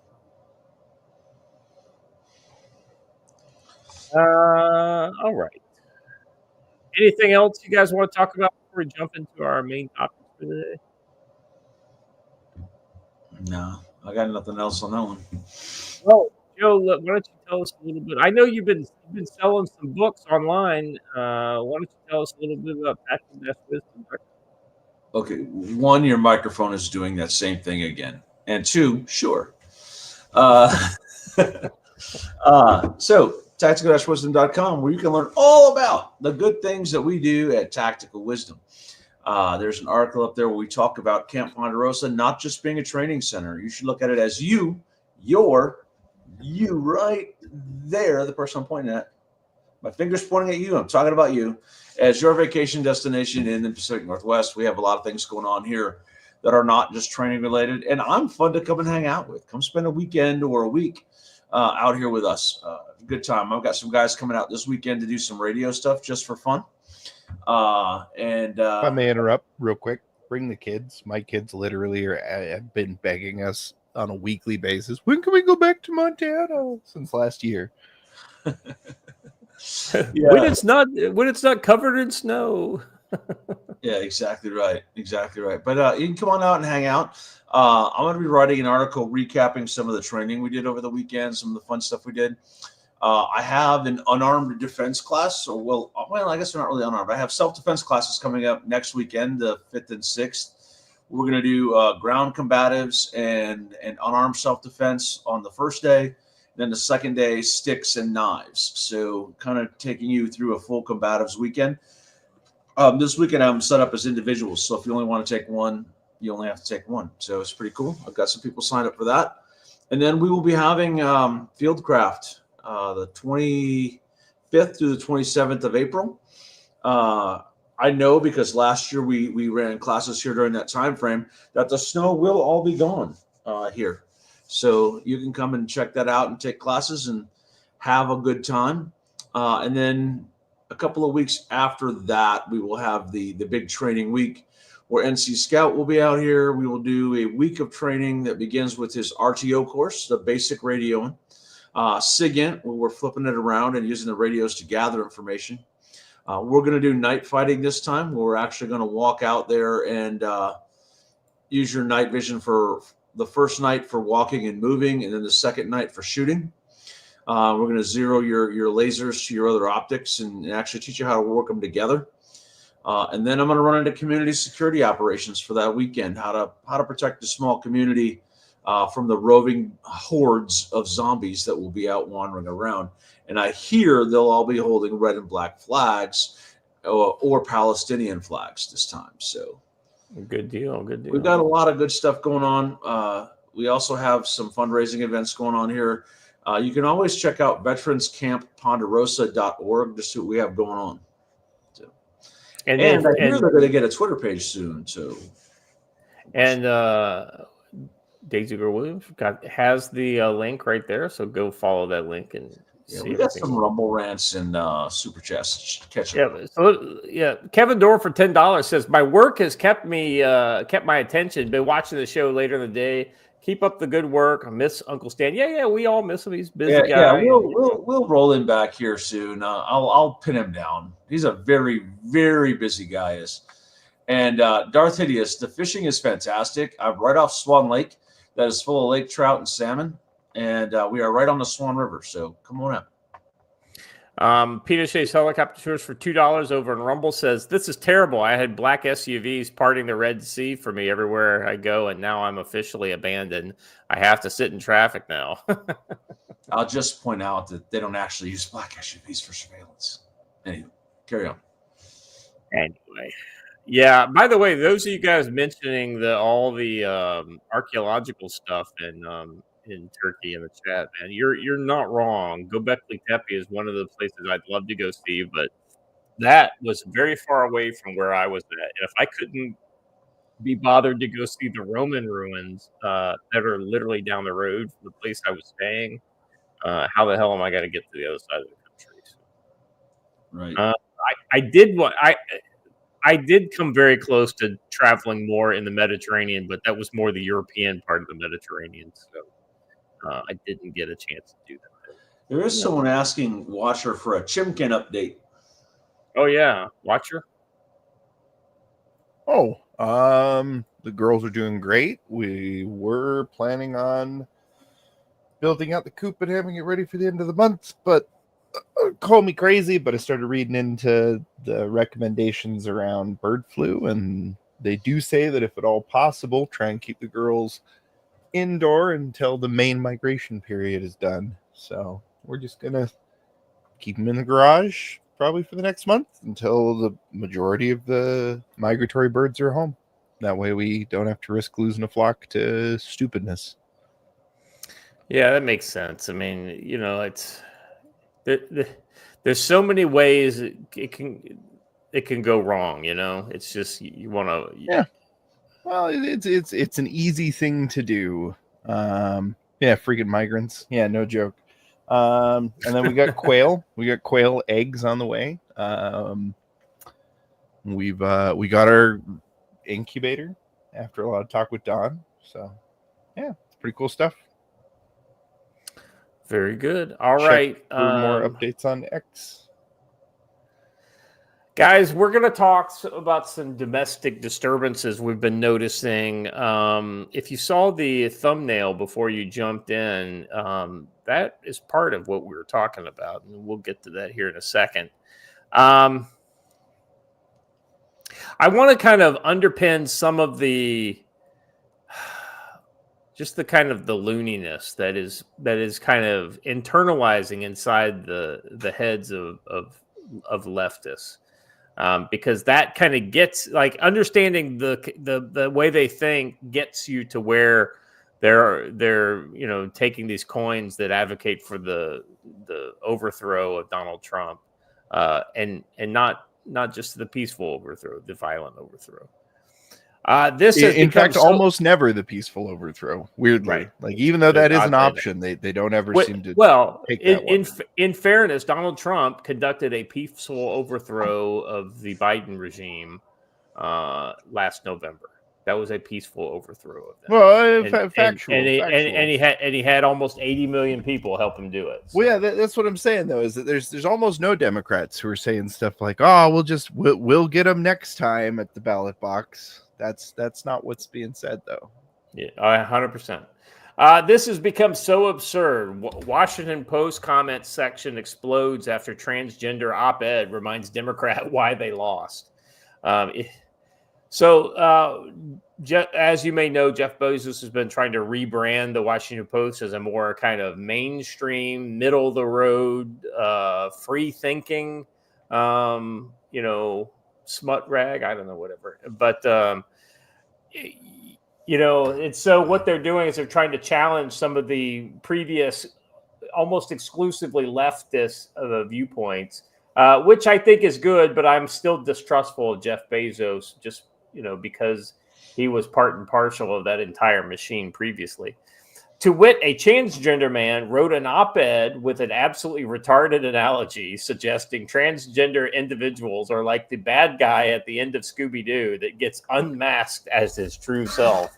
All right. Anything else you guys want to talk about before we jump into our main topics for today? No, I got nothing else on that one. Well, Joe, why don't you tell us a little bit? I know you've been selling some books online. Why don't you tell us a little bit about Passion-Wisdom? Okay, one, your microphone is doing that same thing again, and two, sure. So tactical-wisdom.com, where you can learn all about the good things that we do at Tactical Wisdom. There's an article up there where we talk about Camp Ponderosa not just being a training center. You should look at it as you right there, the person I'm pointing at. My finger's pointing at you. I'm talking about you as your vacation destination in the Pacific Northwest. We have a lot of things going on here that are not just training related, and I'm fun to come and hang out with. Come spend a weekend or a week out here with us. Good time. I've got some guys coming out this weekend to do some radio stuff just for fun. If I may interrupt real quick, bring the kids. My kids literally have been begging us on a weekly basis. When can we go back to Montana? Since last year. Yeah. When it's not covered in snow. Yeah, exactly right. But you can come on out and hang out. I'm going to be writing an article recapping some of the training we did over the weekend, some of the fun stuff we did. I have an unarmed defense class. So, well, I guess they're not really unarmed. I have self-defense classes coming up next weekend, the 5th and 6th. We're going to do ground combatives and unarmed self-defense on the first day. Then the second day, sticks and knives. So kind of taking you through a full combatives weekend. This weekend, I'm set up as individuals. So if you only want to take one, you only have to take one. So it's pretty cool. I've got some people signed up for that. And then we will be having Fieldcraft the 25th through the 27th of April. I know because last year we ran classes here during that time frame that the snow will all be gone here. So you can come and check that out and take classes and have a good time. And then a couple of weeks after that, we will have the big training week where NC Scout will be out here. We will do a week of training that begins with his RTO course, the basic radioing. SIGINT, where we're flipping it around and using the radios to gather information. We're going to do night fighting this time, where we're actually going to walk out there and use your night vision for the first night for walking and moving, and then the second night for shooting. We're going to zero your lasers to your other optics and actually teach you how to work them together. And then I'm going to run into community security operations for that weekend. How to protect a small community from the roving hordes of zombies that will be out wandering around. And I hear they'll all be holding red and black flags or Palestinian flags this time. So good deal. Good deal. we've got a lot of good stuff going on. We also have some fundraising events going on here. You can always check out veteranscampponderosa.org to see what we have going on. So, and I hear they're going to get a Twitter page soon. So, and Daisy Girl Williams has the link right there. So go follow that link and see. We got some Rumble rants and super chats. Kevin Dorr for $10 says my work has kept my attention. Been watching the show later in the day. Keep up the good work. I miss Uncle Stan. Yeah, we all miss him. He's a busy guy. Yeah, we'll roll him back here soon. I'll pin him down. He's a very, very busy guy. And Darth Hideous, the fishing is fantastic. I'm right off Swan Lake. That is full of lake trout and salmon. And we are right on the Swan River. So come on out. Peter Shays Helicopter Tours for $2 over in Rumble says, this is terrible. I had black SUVs parting the Red Sea for me everywhere I go, and now I'm officially abandoned. I have to sit in traffic now. I'll just point out that they don't actually use black SUVs for surveillance. Anyway, carry on. Anyway. Yeah, by the way, those of you guys mentioning all the archaeological stuff in Turkey in the chat, man, you're not wrong. Göbekli Tepe is one of the places I'd love to go see, but that was very far away from where I was at. And if I couldn't be bothered to go see the Roman ruins that are literally down the road from the place I was staying, how the hell am I going to get to the other side of the country? So, right. I did come very close to traveling more in the Mediterranean, but that was more the European part of the Mediterranean. So I didn't get a chance to do that. There is someone asking Watcher for a Chimkin update. Oh, yeah. Watcher? Oh, the girls are doing great. We were planning on building out the coop and having it ready for the end of the month, but call me crazy, but I started reading into the recommendations around bird flu, and they do say that if at all possible, try and keep the girls indoor until the main migration period is done. So we're just gonna keep them in the garage probably for the next month until the majority of the migratory birds are home. That way we don't have to risk losing a flock to stupidness. Yeah, that makes sense. I mean, it's there's so many ways it can go wrong. It's just you want to. Yeah. Well, it's an easy thing to do. Freaking migrants. Yeah, no joke. And then we got quail. We got quail eggs on the way. We got our incubator after a lot of talk with Don. So yeah, it's pretty cool stuff. Very good. All right. For more updates on X. Guys, we're going to talk about some domestic disturbances we've been noticing. If you saw the thumbnail before you jumped in, that is part of what we were talking about, and we'll get to that here in a second. I want to kind of underpin some of the kind of the looniness that is kind of internalizing inside the heads of leftists. Because that kind of gets like understanding the way they think gets you to where they're taking these coins that advocate for the overthrow of Donald Trump, and not just the peaceful overthrow, the violent overthrow. This is in fact almost never the peaceful overthrow. Weirdly, right. Like even though that is an option, they don't ever seem to. Well, take that in fairness, Donald Trump conducted a peaceful overthrow of the Biden regime last November. That was a peaceful overthrow of them. Well, factual. And he had almost 80 million people help him do it. So. Well, yeah, that's what I'm saying though. Is that there's almost no Democrats who are saying stuff like, "Oh, we'll get them next time at the ballot box." That's not what's being said, though. Yeah, 100%. This has become so absurd. Washington Post comment section explodes after transgender op-ed reminds Democrat why they lost. Um, so, as you may know, Jeff Bezos has been trying to rebrand the Washington Post as a more kind of mainstream, middle of the road, free thinking, smut rag. I don't know, whatever. But and so what they're doing is they're trying to challenge some of the previous, almost exclusively leftist viewpoints, which I think is good. But I'm still distrustful of Jeff Bezos, just because he was part and parcel of that entire machine previously. To wit, a transgender man wrote an op-ed with an absolutely retarded analogy suggesting transgender individuals are like the bad guy at the end of Scooby-Doo that gets unmasked as his true self.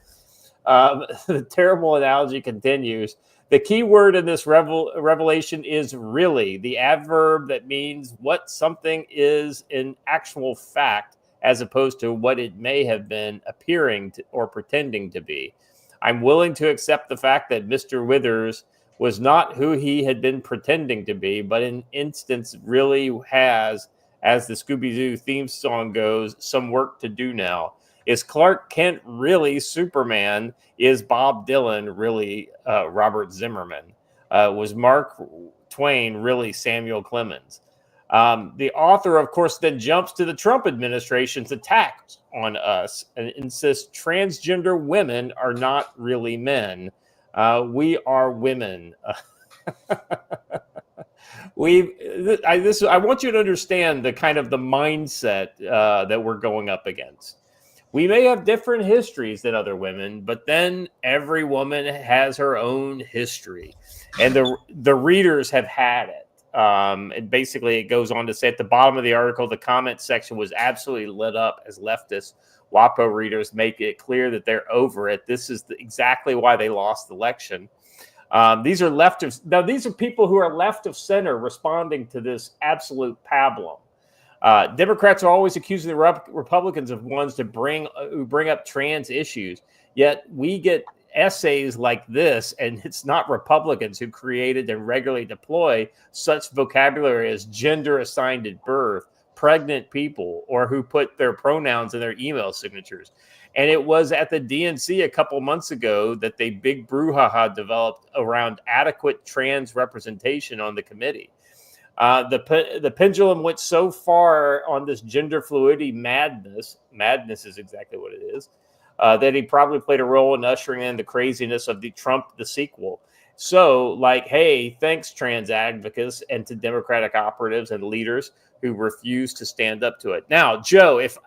The terrible analogy continues. The key word in this revelation is really, the adverb that means what something is in actual fact, as opposed to what it may have been appearing to, or pretending to be. I'm willing to accept the fact that Mr. Withers was not who he had been pretending to be, but in instance really has, as the Scooby-Doo theme song goes, some work to do now. Is Clark Kent really Superman? Is Bob Dylan really Robert Zimmerman? Was Mark Twain really Samuel Clemens? The author, of course, then jumps to the Trump administration's attack on us and insists transgender women are not really men. We are women. I want you to understand the kind of the mindset that we're going up against. We may have different histories than other women, but then every woman has her own history, and the readers have had it. And basically, it goes on to say at the bottom of the article, the comment section was absolutely lit up as leftist WAPO readers make it clear that they're over it. This is exactly why they lost the election. These are these are people who are left of center responding to this absolute pablum. Democrats are always accusing the Republicans of ones who bring up trans issues, yet we get essays like this, and it's not Republicans who created and regularly deploy such vocabulary as gender assigned at birth, pregnant people, or who put their pronouns in their email signatures. And it was at the DNC a couple months ago that the big brouhaha developed around adequate trans representation on the committee. The pendulum went so far on this gender fluidity madness is exactly what it is, that he probably played a role in ushering in the craziness of the Trump, the sequel. So, hey, thanks, trans advocates, and to Democratic operatives and leaders who refuse to stand up to it. Now, Joe, if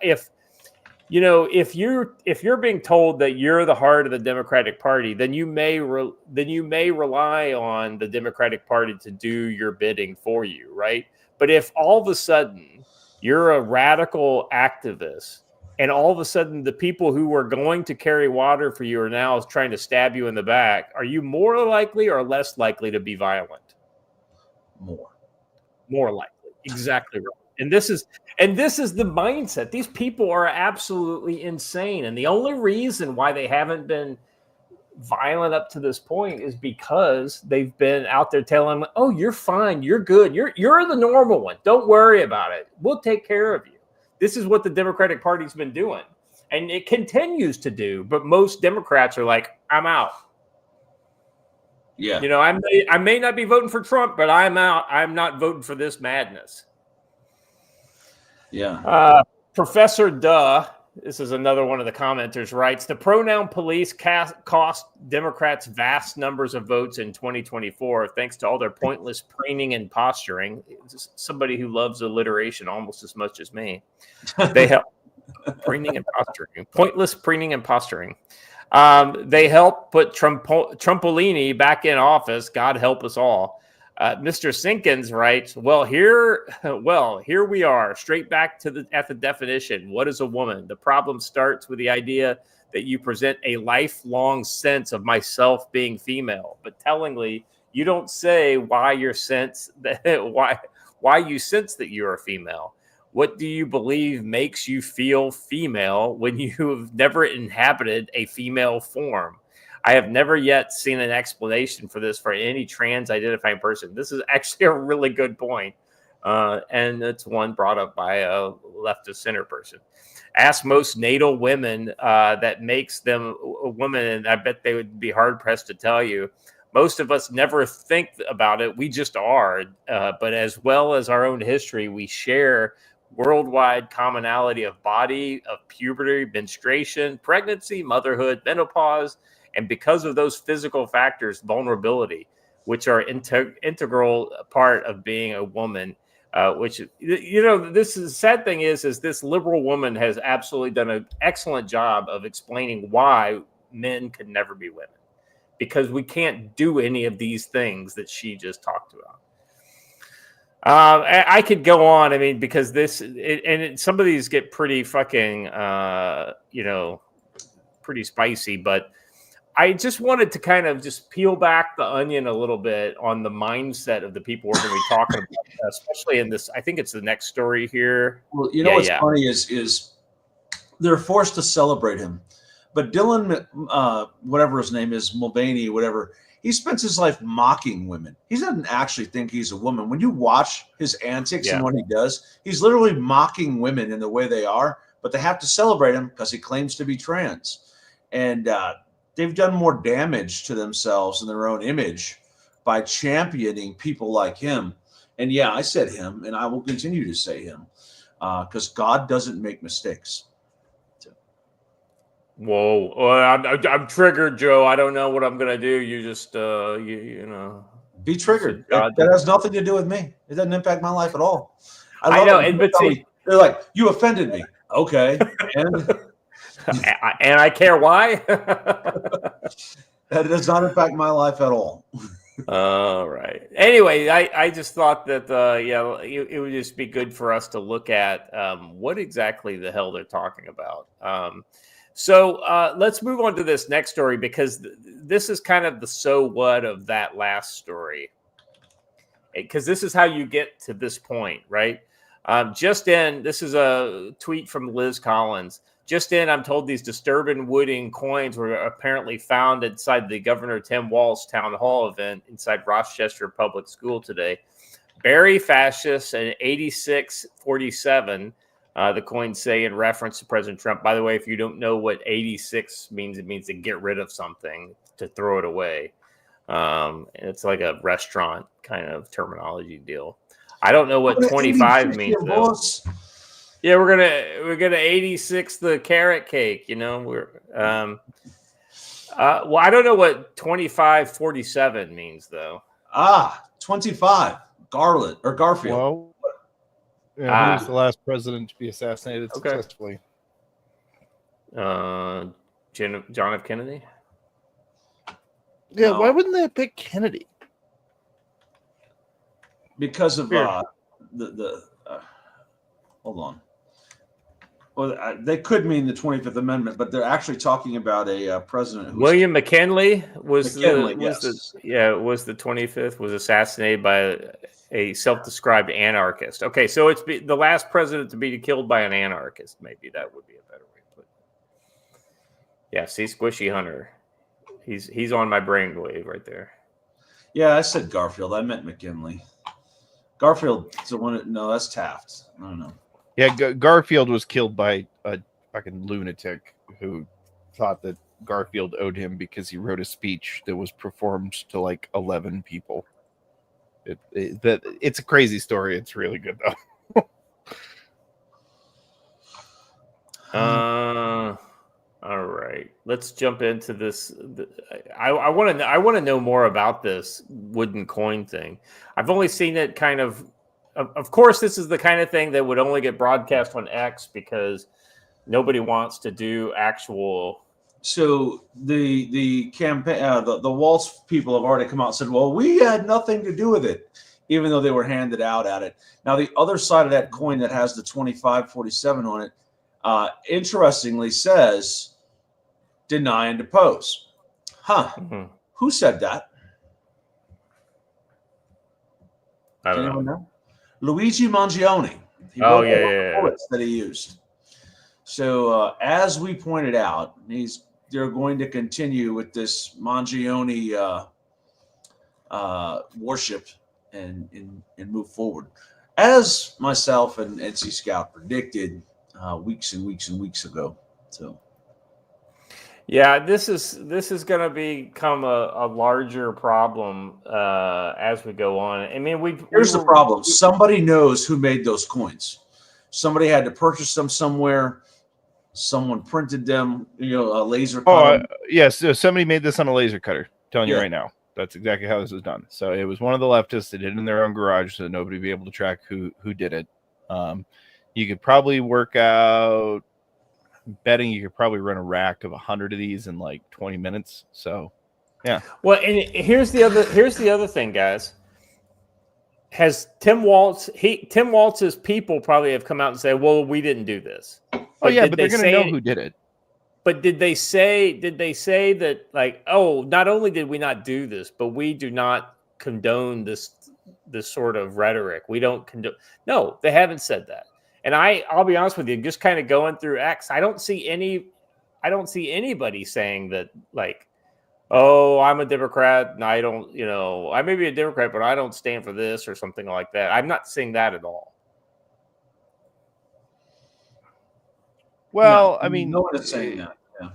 you're being told that you're the heart of the Democratic Party, then you may rely on the Democratic Party to do your bidding for you, right? But if all of a sudden you're a radical activist, and all of a sudden the people who were going to carry water for you are now trying to stab you in the back, are you more likely or less likely to be violent? More likely. Exactly right. And this is the mindset. These people are absolutely insane. And the only reason why they haven't been violent up to this point is because they've been out there telling them, oh, you're fine. You're good. You're the normal one. Don't worry about it. We'll take care of you. This is what the Democratic Party's been doing. And it continues to do. But most Democrats are like, I'm out. Yeah. I may not be voting for Trump, but I'm out. I'm not voting for this madness. Yeah. Professor Duh, this is another one of the commenters, writes, the pronoun police cost Democrats vast numbers of votes in 2024 thanks to all their pointless preening and posturing. Somebody who loves alliteration almost as much as me. They help preening and posturing. Pointless preening and posturing. They help put Trumpolini back in office. God help us all. Mr. Sinkins writes, well, here we are, straight back to at the definition. What is a woman? The problem starts with the idea that you present a lifelong sense of myself being female, but tellingly, you don't say why you sense that you're a female. What do you believe makes you feel female when you've never inhabited a female form? I have never yet seen an explanation for this for any trans-identifying person. This is actually a really good point. And it's one brought up by a left of center person. Ask most natal women that makes them a woman, and I bet they would be hard pressed to tell you. Most of us never think about it. We just are. But as well as our own history, we share worldwide commonality of body, of puberty, menstruation, pregnancy, motherhood, menopause, and because of those physical factors, vulnerability, which are integral part of being a woman. Which, you know, this is sad thing is this liberal woman has absolutely done an excellent job of explaining why men could never be women, because we can't do any of these things that she just talked about. I could go on. I mean, because some of these get pretty fucking, pretty spicy, but I just wanted to kind of just peel back the onion a little bit on the mindset of the people we're going to be talking about, especially in this. I think it's the next story here. Well, you know what's funny is they're forced to celebrate him, but Dylan, whatever his name is, Mulvaney, whatever, he spends his life mocking women. He doesn't actually think he's a woman. When you watch his antics and what he does, he's literally mocking women in the way they are, but they have to celebrate him because he claims to be trans. And they've done more damage to themselves and their own image by championing people like him. And yeah, I said him, and I will continue to say him, because God doesn't make mistakes. Whoa! I'm triggered, Joe. I don't know what I'm gonna do. You just, you know, be triggered. That has nothing to do with me. It doesn't impact my life at all. I know, but they're like, you offended me. Okay, and and I care why. That does not impact my life at all. All right. Anyway, I just thought that it would just be good for us to look at what exactly the hell they're talking about. So let's move on to this next story, because this is kind of the so what of that last story. Because this is how you get to this point, right? This is a tweet from Liz Collins. Just in, I'm told these disturbing wooden coins were apparently found inside the Governor Tim Walz town hall event inside Rochester Public School today. Bury fascists and 8647, the coins say, in reference to President Trump. By the way, if you don't know what 86 means, it means to get rid of something, to throw it away. It's like a restaurant kind of terminology deal. I don't know what 25 means, though. Yeah, we're gonna 86 the carrot cake. You know, well, I don't know what 2547 means, though. 25 Garfield. Well, yeah, who's the last president to be assassinated successfully? John F. Kennedy. Yeah, no. Why wouldn't they pick Kennedy? Because of the hold on. Well, they could mean the 25th Amendment, but they're actually talking about a president who's William McKinley was the 25th, was assassinated by a self-described anarchist. Okay, so it's the last president to be killed by an anarchist. Maybe that would be a better way to put it. Yeah, see, Squishy Hunter. He's on my brainwave right there. Yeah, I said Garfield. I meant McKinley. Garfield's the one. No, that's Taft. I don't know. Yeah, Garfield was killed by a fucking lunatic who thought that Garfield owed him because he wrote a speech that was performed to like 11 people. It's a crazy story. It's really good though. All right, let's jump into this. I want to know more about this wooden coin thing. I've only seen it kind of. Of course, this is the kind of thing that would only get broadcast on X because nobody wants to do actual. So the campaign, the Waltz people have already come out and said, "Well, we had nothing to do with it," even though they were handed out at it. Now, the other side of that coin that has the 2547 on it, interestingly says, "Deny and depose." Huh? Mm-hmm. Who said that? I don't know. Luigi Mangione. He wrote the bullets that he used. So as we pointed out, they're going to continue with this Mangione worship and move forward. as myself and NC Scout predicted weeks and weeks and weeks ago. So, yeah, this is going to become a larger problem as we go on. I mean, here's the problem: somebody knows who made those coins. Somebody had to purchase them somewhere. Someone printed them, a laser cutter. Yes. So somebody made this on a laser cutter. I'm telling you right now. That's exactly how this was done. So it was one of the leftists that did it in their own garage so that nobody would be able to track who did it. You could probably work out, betting you could probably run a rack of 100 of these in like 20 minutes. So, yeah. Well, and here's the other thing, guys. Has Tim Waltz's people probably have come out and said, "Well, we didn't do this." But they're going to know who did it. But did they say that, like, oh, not only did we not do this, but we do not condone this sort of rhetoric. We don't condone. No, they haven't said that. And I'll be honest with you, just kind of going through X, I don't see anybody saying that, like, oh, I'm a Democrat and I don't, I may be a Democrat, but I don't stand for this or something like that. I'm not seeing that at all. Well, I mean, no one is saying that. Yeah.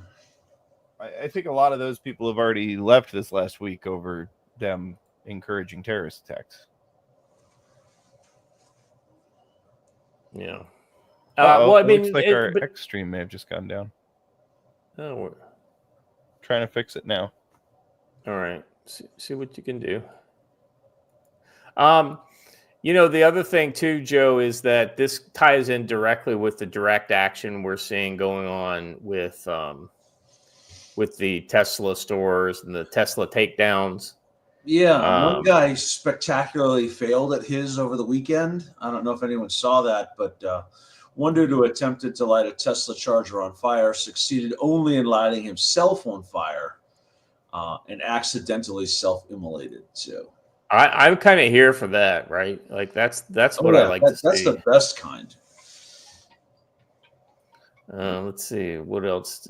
I think a lot of those people have already left this last week over them encouraging terrorist attacks. Yeah. Well, I mean, looks like our X stream may have just gone down. Oh, we're trying to fix it now. All right. See what you can do. The other thing too, Joe, is that this ties in directly with the direct action we're seeing going on with the Tesla stores and the Tesla takedowns. Yeah, one guy spectacularly failed at his over the weekend. I don't know if anyone saw that, but one dude who attempted to light a Tesla charger on fire succeeded only in lighting himself on fire and accidentally self-immolated. So I'm kind of here for that, right? Like that's what I like to see. That's the best kind. Let's see what else.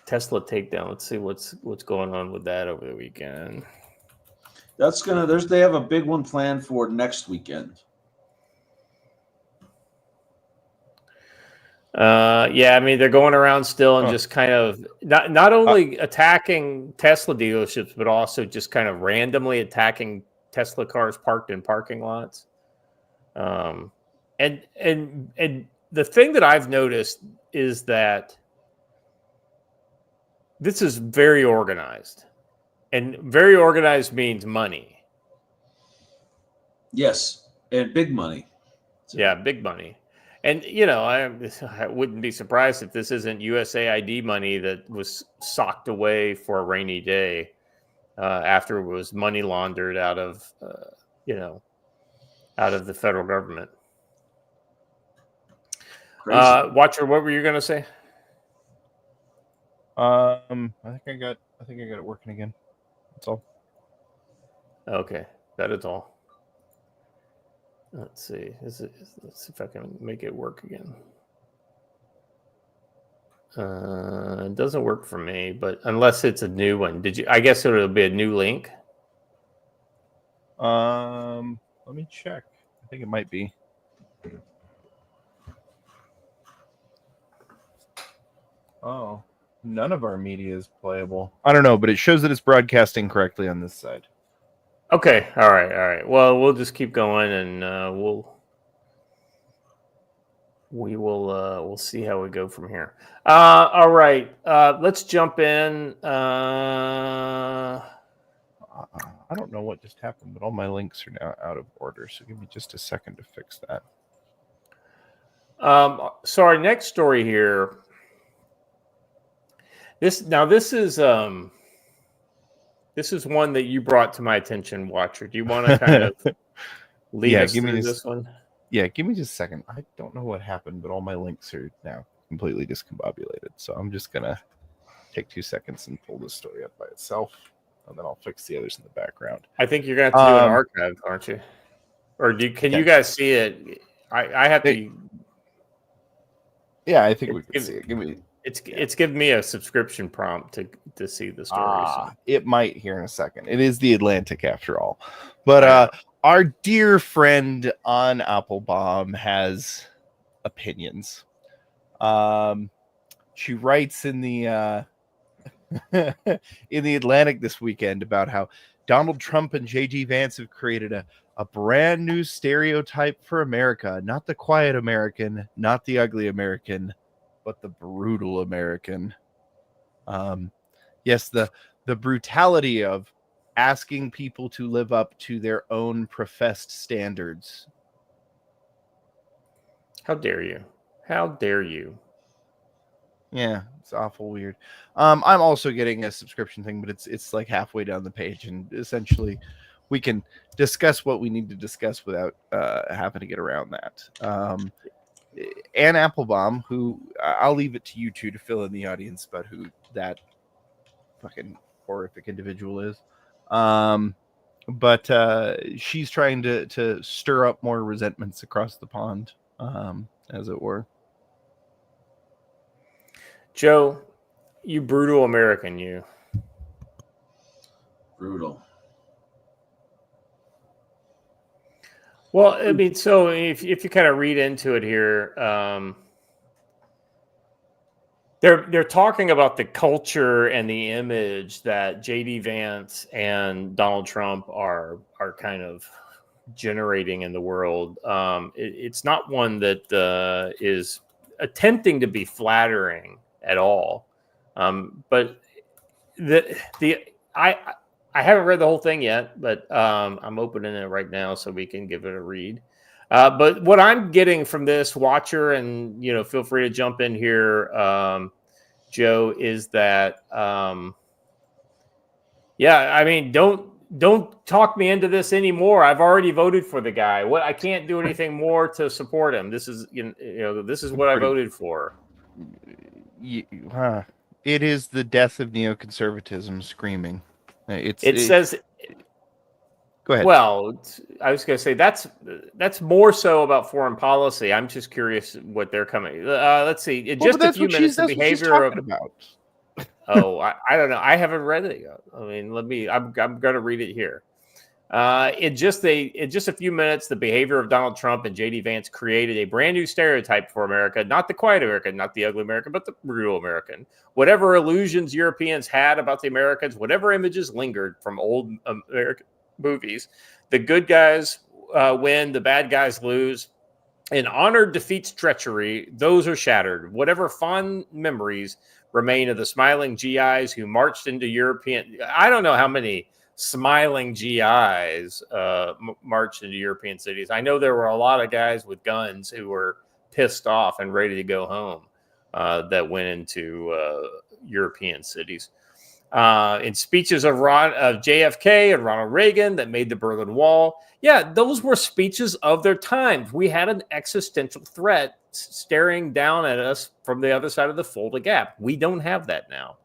Tesla takedown. Let's see what's going on with that over the weekend. They have a big one planned for next weekend. Yeah, I mean they're going around still and just kind of not only attacking Tesla dealerships, but also just kind of randomly attacking Tesla cars parked in parking lots. And the thing that I've noticed is that this is very organized. And very organized means money. Yes, and big money. Yeah, big money. And, I wouldn't be surprised if this isn't USAID money that was socked away for a rainy day after it was money laundered out of the federal government. Watcher, what were you going to say? I think I got it working again. That's all. Okay, that is all. Let's see. Let's see if I can make it work again. It doesn't work for me, but unless it's a new one, I guess it'll be a new link. Let me check. I think it might be. Oh, none of our media is playable. I don't know, but it shows that it's broadcasting correctly on this side. Okay. All right. Well, we'll just keep going, and we'll see how we go from here. All right. Let's jump in. I don't know what just happened, but all my links are now out of order. So give me just a second to fix that. So our next story here. This is one that you brought to my attention, Watcher. Do you want to kind of lead us through this one? Yeah, give me just a second. I don't know what happened, but all my links are now completely discombobulated. So I'm just going to take 2 seconds and pull this story up by itself, and then I'll fix the others in the background. I think you're going to have to do an archive, aren't you? Or can you guys see it? I have to. Yeah, I think we can see it. It's giving me a subscription prompt to see the story. It might here in a second. It is the Atlantic after all. But our dear friend on Applebaum has opinions. She writes in the in the Atlantic this weekend about how Donald Trump and J.D. Vance have created a brand new stereotype for America, not the quiet American, not the ugly American, but the brutal American. Yes, the brutality of asking people to live up to their own professed standards. How dare you? How dare you? Yeah, it's awful weird. I'm also getting a subscription thing, but it's like halfway down the page, and essentially we can discuss what we need to discuss without having to get around that. Ann Applebaum, who I'll leave it to you two to fill in the audience about who that fucking horrific individual is. But she's trying to stir up more resentments across the pond, as it were. Joe, you brutal American, you. Brutal. Well, I mean, so if you kind of read into it here, they're talking about the culture and the image that J.D. Vance and Donald Trump are kind of generating in the world. It's not one that is attempting to be flattering at all. But I haven't read the whole thing yet, but I'm opening it right now so we can give it a read. But what I'm getting from this, watcher, and feel free to jump in here, Joe, is that I mean, don't talk me into this anymore. I've already voted for the guy. I can't do anything more to support him. This is this is what I voted for. It is the death of neoconservatism screaming. It says. Go ahead. Well, I was going to say that's more so about foreign policy. I'm just curious what they're coming. Let's see. Just a few minutes. The behavior of. About. Oh, I don't know. I haven't read it yet. I mean, I'm going to read it here. In just a few minutes, the behavior of Donald Trump and J.D. Vance created a brand new stereotype for America, not the quiet American, not the ugly American, but the brutal American. Whatever illusions Europeans had about the Americans, whatever images lingered from old American movies, the good guys win, the bad guys lose. And honor defeats treachery. Those are shattered. Whatever fond memories remain of the smiling GIs who marched into European. I don't know how many smiling GIs marched into European cities. I know there were a lot of guys with guns who were pissed off and ready to go home that went into European cities. In speeches of JFK and Ronald Reagan that made the Berlin Wall. Yeah, those were speeches of their times. We had an existential threat staring down at us from the other side of the Fulda Gap. We don't have that now.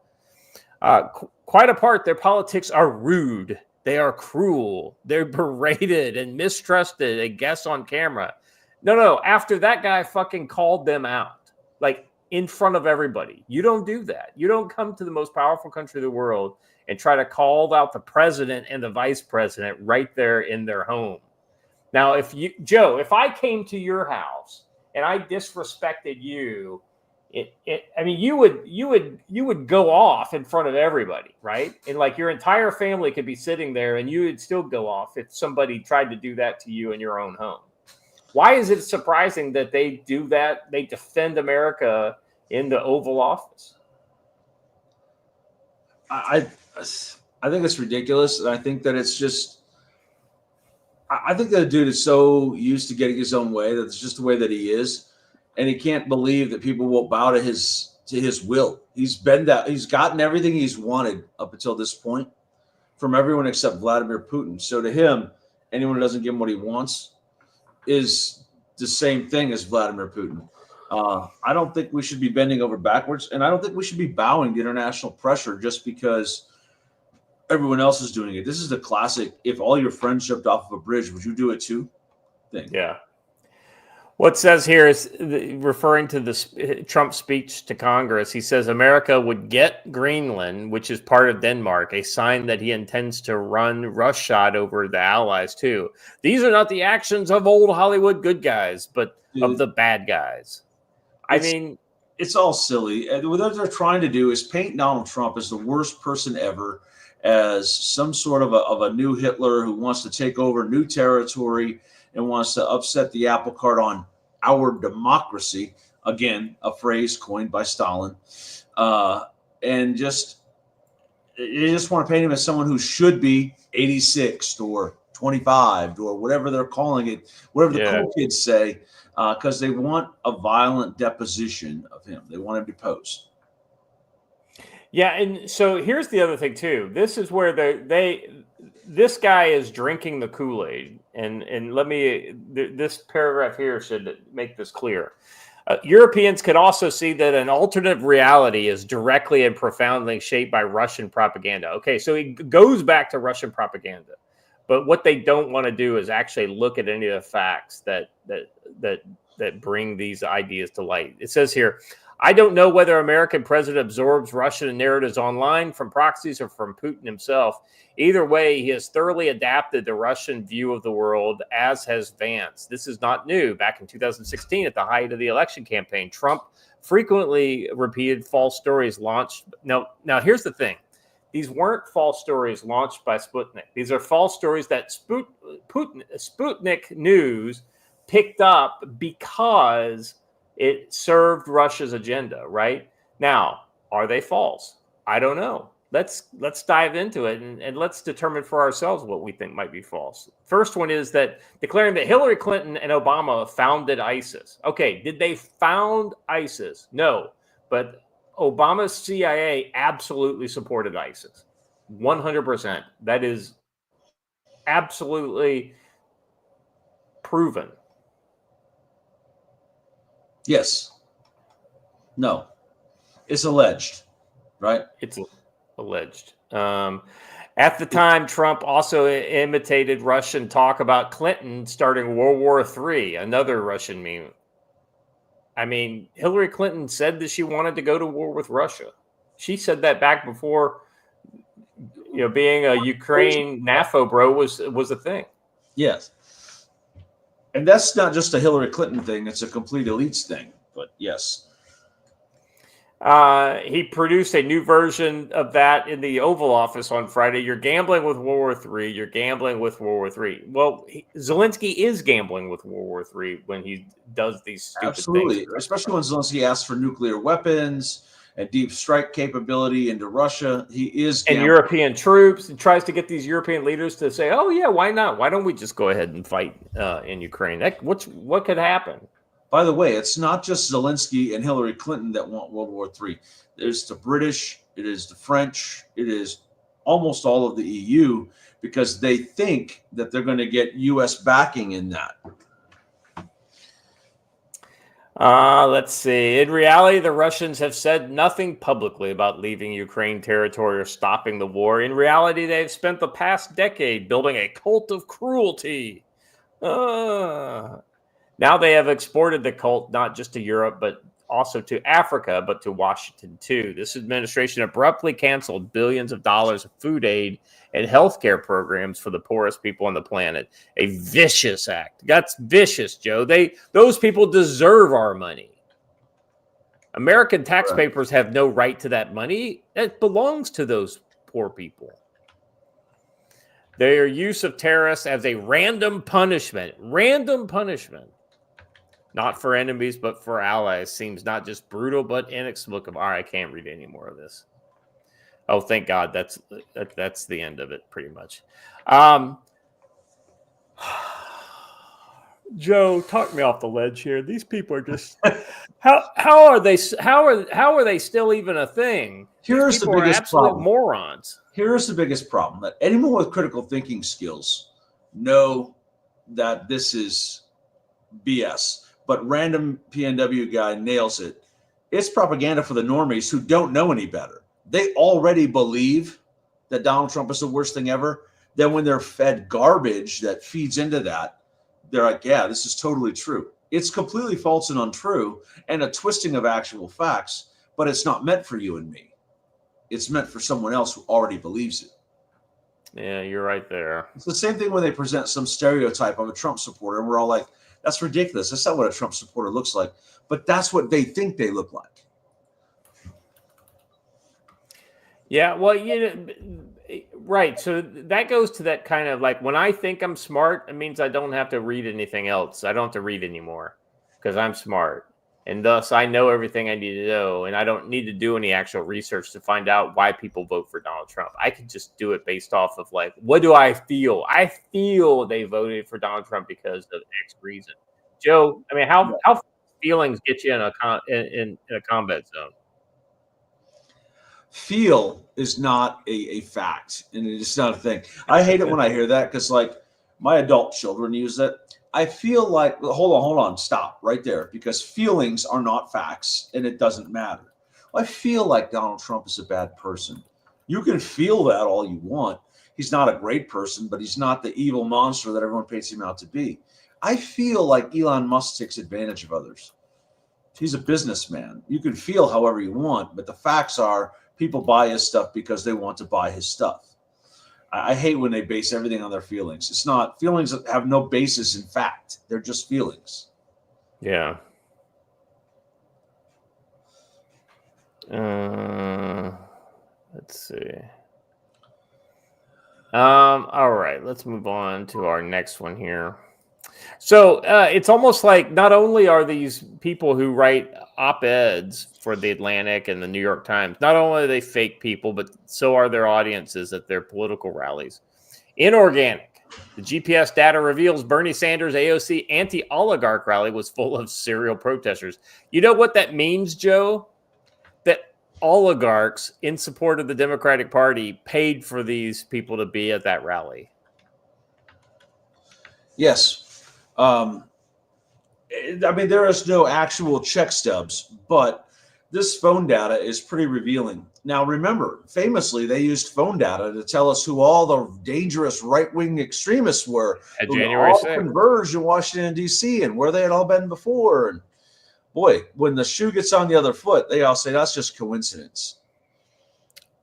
Quite apart, their politics are rude. They are cruel. They're berated and mistrusted and guests on camera. No. After that guy fucking called them out, like in front of everybody. You don't do that. You don't come to the most powerful country in the world and try to call out the president and the vice president right there in their home. Now, Joe, if I came to your house and I disrespected you, I mean, you would go off in front of everybody, right? And like your entire family could be sitting there and you would still go off if somebody tried to do that to you in your own home. Why is it surprising that they do that? They defend America in the Oval Office. I think it's ridiculous. And I think that it's just, I think that the dude is so used to getting his own way that it's just the way that he is. And he can't believe that people will bow to his will. He's gotten everything he's wanted up until this point from everyone except Vladimir Putin. So to him, anyone who doesn't give him what he wants is the same thing as Vladimir Putin. I don't think we should be bending over backwards, and I don't think we should be bowing to international pressure just because everyone else is doing it. This is the classic, if all your friends jumped off of a bridge, would you do it too? thing. Yeah. What it says here is referring to the Trump speech to Congress. He says America would get Greenland, which is part of Denmark, a sign that he intends to run roughshod over the allies too. These are not the actions of old Hollywood good guys, but of the bad guys. I mean, it's all silly. And what they're trying to do is paint Donald Trump as the worst person ever, as some sort of a new Hitler who wants to take over new territory and wants to upset the apple cart on our democracy. Again, a phrase coined by Stalin. And you just want to paint him as someone who should be 86 or 25 or whatever they're calling it, whatever the cool kids say, because they want a violent deposition of him. They want him deposed. Yeah, and so here's the other thing too. This is where this guy is drinking the Kool-Aid, and let me. This paragraph here should make this clear. Europeans could also see that an alternate reality is directly and profoundly shaped by Russian propaganda. Okay, so he goes back to Russian propaganda, but what they don't want to do is actually look at any of the facts that bring these ideas to light. It says here, I don't know whether American president absorbs Russian narratives online from proxies or from Putin himself. Either way, he has thoroughly adapted the Russian view of the world, as has Vance. This is not new. Back in 2016, at the height of the election campaign, Trump frequently repeated false stories launched. Now here's the thing. These weren't false stories launched by Sputnik. These are false stories that Sputnik News picked up because it served Russia's agenda, right? Now, are they false? I don't know. Let's dive into it and let's determine for ourselves what we think might be false. First one is that declaring that Hillary Clinton and Obama founded ISIS. Okay, did they found ISIS? No, but Obama's CIA absolutely supported ISIS. 100%. That is absolutely proven. Yes. No. It's alleged, right? It's alleged. At the time, Trump also imitated Russian talk about Clinton starting World War III, another Russian meme. I mean, Hillary Clinton said that she wanted to go to war with Russia. She said that back before, being a Ukraine NAFO bro was a thing. Yes. And that's not just a Hillary Clinton thing. It's a complete elites thing. But yes. He produced a new version of that in the Oval Office on Friday. You're gambling with World War III. You're gambling with World War III. Well, Zelensky is gambling with World War III when he does these stupid Absolutely. things. Especially when Zelensky asks for nuclear weapons and deep strike capability into Russia. He is gambling. And European troops, and tries to get these European leaders to say, oh, yeah, why not? Why don't we just go ahead and fight in Ukraine? What could happen? By the way, it's not just Zelensky and Hillary Clinton that want World War III. There's the British, it is the French, it is almost all of the EU, because they think that they're going to get U.S. backing in that. Let's see. In reality, the Russians have said nothing publicly about leaving Ukraine territory or stopping the war. In reality, they've spent the past decade building a cult of cruelty. Now they have exported the cult not just to Europe, but also to Africa, but to Washington too. This administration abruptly canceled billions of dollars of food aid and healthcare programs for the poorest people on the planet. A vicious act. That's vicious, Joe. Those people deserve our money. American taxpayers have no right to that money. It belongs to those poor people. Their use of terrorists as a random punishment. Not for enemies, but for allies, seems not just brutal, but inexplicable. All right, I can't read any more of this. Oh, thank God. That's the end of it, pretty much. Joe, talk me off the ledge here. These people are just how are they still even a thing? Here's the biggest problem. Morons. Here's the biggest problem, that anyone with critical thinking skills know that this is BS. But random PNW guy nails it. It's propaganda for the normies who don't know any better. They already believe that Donald Trump is the worst thing ever. Then when they're fed garbage that feeds into that, they're like, yeah, this is totally true. It's completely false and untrue and a twisting of actual facts, but it's not meant for you and me. It's meant for someone else who already believes it. Yeah, you're right there. It's the same thing when they present some stereotype of a Trump supporter, and we're all like, that's ridiculous. That's not what a Trump supporter looks like. But that's what they think they look like. Yeah, well, right. So that goes to that kind of like when I think I'm smart, it means I don't have to read anything else. I don't have to read anymore because I'm smart. And thus I know everything I need to know. And I don't need to do any actual research to find out why people vote for Donald Trump. I can just do it based off of like, what do I feel? I feel they voted for Donald Trump because of X reason. Joe, I mean, how feelings get you in a combat zone? Feel is not a fact, and it's not a thing. I hate it when I hear that because, like, my adult children use it. I feel like, hold on, stop right there, because feelings are not facts, and it doesn't matter. I feel like Donald Trump is a bad person. You can feel that all you want. He's not a great person, but he's not the evil monster that everyone paints him out to be. I feel like Elon Musk takes advantage of others. He's a businessman. You can feel however you want, but the facts are people buy his stuff because they want to buy his stuff. I hate when they base everything on their feelings. It's not, feelings have no basis in fact. They're just feelings. Yeah. Let's see. All right, let's move on to our next one here. So it's almost like not only are these people who write op-eds for the Atlantic and the New York Times, not only are they fake people, but so are their audiences at their political rallies. Inorganic. The GPS data reveals Bernie Sanders' AOC anti-oligarch rally was full of serial protesters. You know what that means, Joe? That oligarchs in support of the Democratic Party paid for these people to be at that rally. Yes. I mean, there is no actual check stubs, but this phone data is pretty revealing. Now, remember, famously, they used phone data to tell us who all the dangerous right-wing extremists were. At who January all 6th. Converged in Washington, D.C., and where they had all been before. And boy, when the shoe gets on the other foot, they all say that's just coincidence.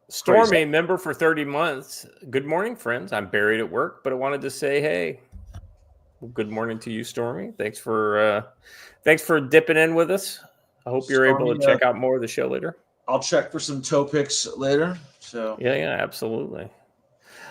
Stormy, Crazy. member for 30 months. Good morning, friends. I'm buried at work, but I wanted to say, hey, well, good morning to you, Stormy. Thanks for dipping in with us. I hope you're able to check out more of the show later. I'll check for some toe picks later. So yeah, absolutely.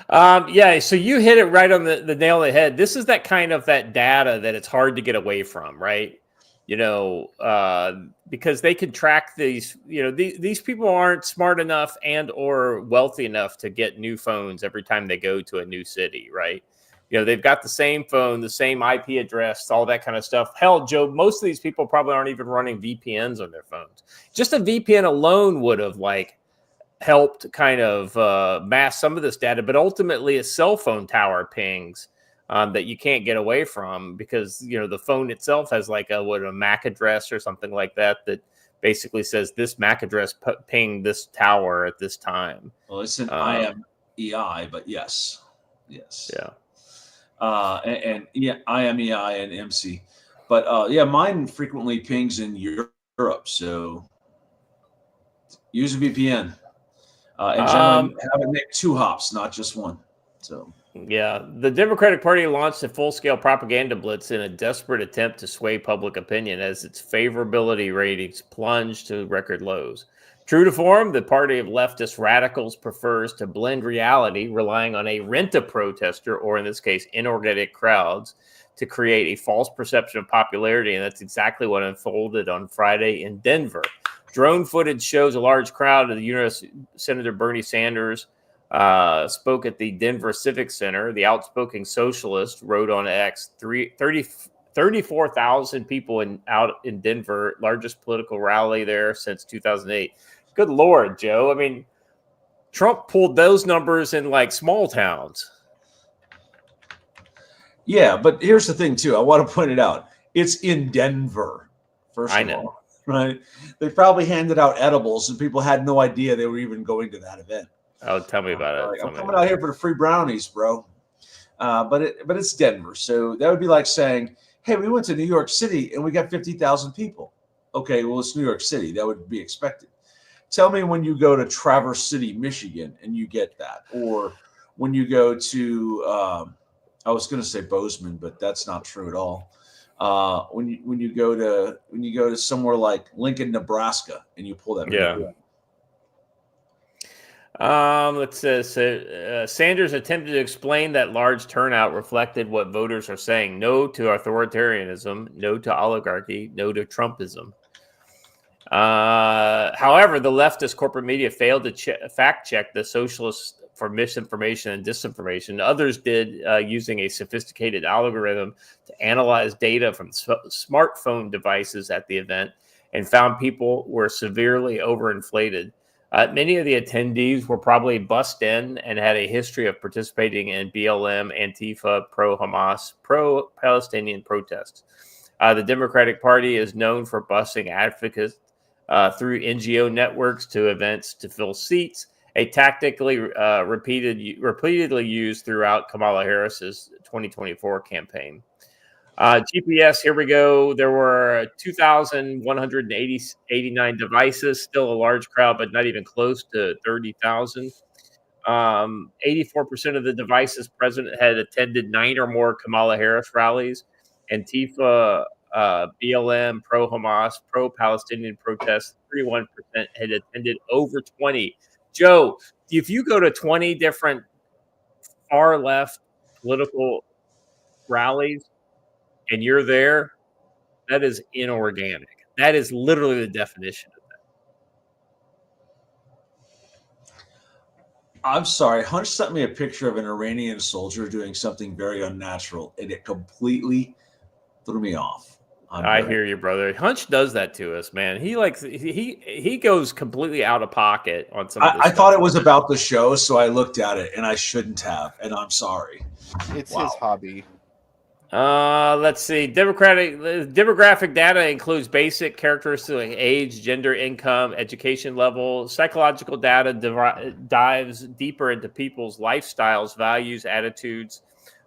So you hit it right on the nail on the head. This is that kind of that data that it's hard to get away from, right? Because they can track these, these people aren't smart enough and or wealthy enough to get new phones every time they go to a new city, right? They've got the same phone, the same IP address, all that kind of stuff. Hell, Joe, most of these people probably aren't even running VPNs on their phones. Just a VPN alone would have helped kind of mask some of this data, but ultimately a cell phone tower pings that you can't get away from because, the phone itself has a MAC address or something like that basically says this MAC address ping this tower at this time. Well, it's an IMEI, but yes. Yeah. IMEI and MC. But mine frequently pings in Europe, so use a VPN. And generally have it make 2 hops, not just one. So yeah, the Democratic Party launched a full-scale propaganda blitz in a desperate attempt to sway public opinion as its favorability ratings plunged to record lows. True to form, the party of leftist radicals prefers to blend reality, relying on a rent-a-protester, or in this case, inorganic crowds, to create a false perception of popularity, and that's exactly what unfolded on Friday in Denver. Drone footage shows a large crowd of the U.S. Senator Bernie Sanders spoke at the Denver Civic Center. The outspoken socialist wrote on X, 34,000 people out in Denver, largest political rally there since 2008. Good Lord, Joe. I mean, Trump pulled those numbers in small towns. Yeah, but here's the thing, too. I want to point it out. It's in Denver, first of all, right? They probably handed out edibles, and people had no idea they were even going to that event. Oh, tell me about it. I'm coming out here for the free brownies, bro. But it's Denver. So that would be like saying, hey, we went to New York City and we got 50,000 people. Okay, well, it's New York City. That would be expected. Tell me when you go to Traverse City, Michigan, and you get that. Or when you go to, I was going to say Bozeman, but that's not true at all. When you go to somewhere like Lincoln, Nebraska, and you pull that. Yeah. Let's say Sanders attempted to explain that large turnout reflected what voters are saying: no to authoritarianism, no to oligarchy, no to Trumpism. However, the leftist corporate media failed to fact check the socialists for misinformation and disinformation. Others did, using a sophisticated algorithm to analyze data from smartphone devices at the event, and found people were severely overinflated. Many of the attendees were probably bussed in and had a history of participating in BLM, Antifa, pro-Hamas, pro-Palestinian protests. The Democratic Party is known for busing advocates through NGO networks to events to fill seats, a tactically repeatedly used throughout Kamala Harris's 2024 campaign. GPS, here we go. There were 2,189 devices, still a large crowd, but not even close to 30,000. 84% of the devices present had attended 9 or more Kamala Harris rallies. Antifa, BLM, pro-Hamas, pro-Palestinian protests, 31% had attended over 20. Joe, if you go to 20 different far-left political rallies, and you're there, that is inorganic. That is literally the definition of that. I'm sorry. Hunch sent me a picture of an Iranian soldier doing something very unnatural, and it completely threw me off. I hear you, brother. Hunch does that to us, man. He goes completely out of pocket on some of this I stuff. thought it was about the show, so I looked at it, and I shouldn't have, and I'm sorry. It's his hobby. Let's see. Demographic data includes basic characteristics like age, gender, income, education level. Psychological data dives deeper into people's lifestyles, values, attitudes.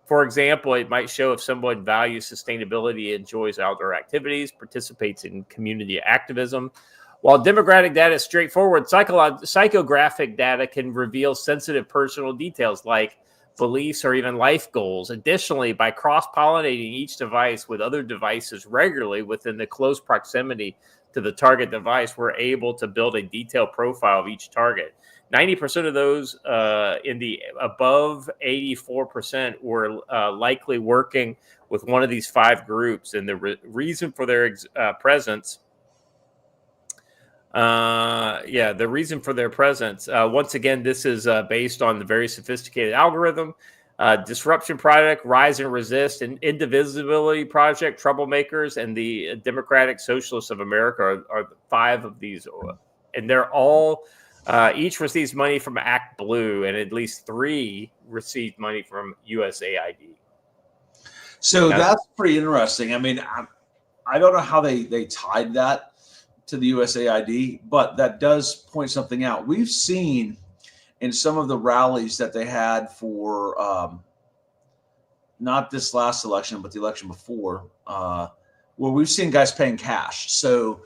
For example, it might show if someone values sustainability, enjoys outdoor activities, participates in community activism. While demographic data is straightforward, psychographic data can reveal sensitive personal details like beliefs or even life goals. Additionally, by cross-pollinating each device with other devices regularly within the close proximity to the target device, we're able to build a detailed profile of each target. 90% of those in the above 84% were likely working with one of these 5 groups, and the reason for their presence. The reason for their presence. Once again, this is based on the very sophisticated algorithm. Disruption Project, Rise and Resist, and Indivisibility Project, Troublemakers, and the Democratic Socialists of America are 5 of these. And they're all, each receives money from Act Blue, and at least 3 received money from USAID. So that's pretty interesting. I mean, I don't know how they tied that to the USAID, but that does point something out. We've seen in some of the rallies that they had for not this last election, but the election before, where we've seen guys paying cash. So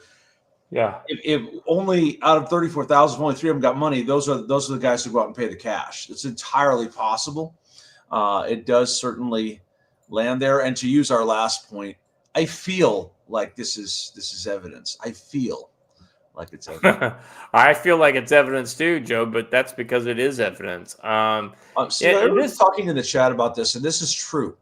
yeah, if only out of 34,000, only 3 of them got money, those are the guys who go out and pay the cash. It's entirely possible. It does certainly land there. And to use our last point, I feel like this is evidence. I feel like it's evidence. I feel like it's evidence too, Joe, but that's because it is evidence. Everyone's talking in the chat about this, and this is true.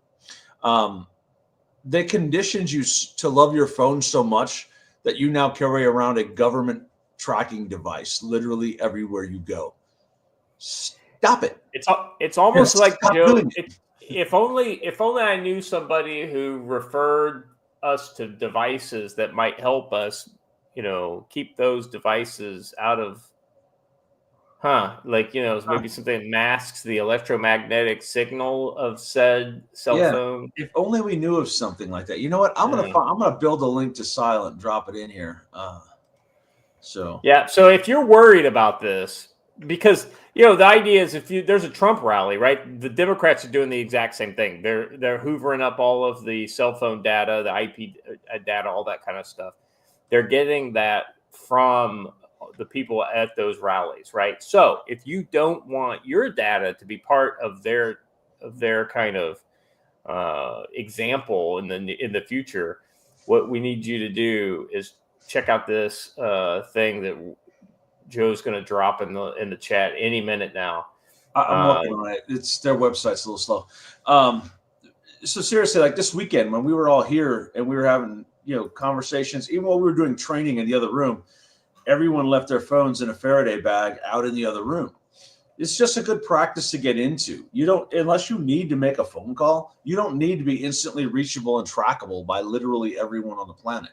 They conditioned you to love your phone so much that you now carry around a government tracking device literally everywhere you go. Stop it. It's almost like, Joe, if only I knew somebody who referred us to devices that might help us, keep those devices out of, maybe something that masks the electromagnetic signal of said cell phone. If only we knew of something like that. You know what? I'm gonna build a link to Silent, drop it in here. So if you're worried about this, because The idea is there's a Trump rally, right? The Democrats are doing the exact same thing. They're hoovering up all of the cell phone data, the IP data, all that kind of stuff. They're getting that from the people at those rallies, right? So if you don't want your data to be part of their kind of example in the future, what we need you to do is check out this thing that Joe's going to drop in the chat any minute now. I'm working on it. It's their website's a little slow. So seriously, like this weekend when we were all here and we were having conversations, even while we were doing training in the other room, everyone left their phones in a Faraday bag out in the other room. It's just a good practice to get into. You don't, unless you need to make a phone call, you don't need to be instantly reachable and trackable by literally everyone on the planet.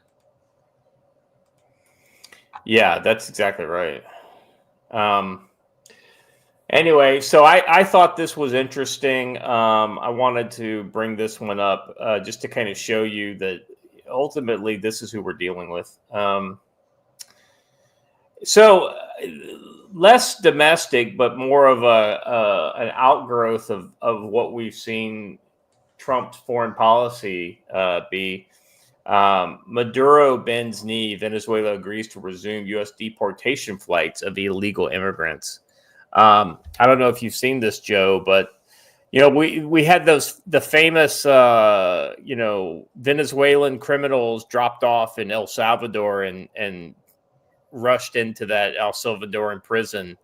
Yeah, that's exactly right. Anyway, so I thought this was interesting. I wanted to bring this one up just to kind of show you that ultimately this is who we're dealing with. So less domestic, but more of an outgrowth of what we've seen Trump's foreign policy be. Maduro bends knee. Venezuela agrees to resume U.S. deportation flights of illegal immigrants. I don't know if you've seen this, Joe, but we had the famous Venezuelan criminals dropped off in El Salvador and rushed into that El Salvadoran prison.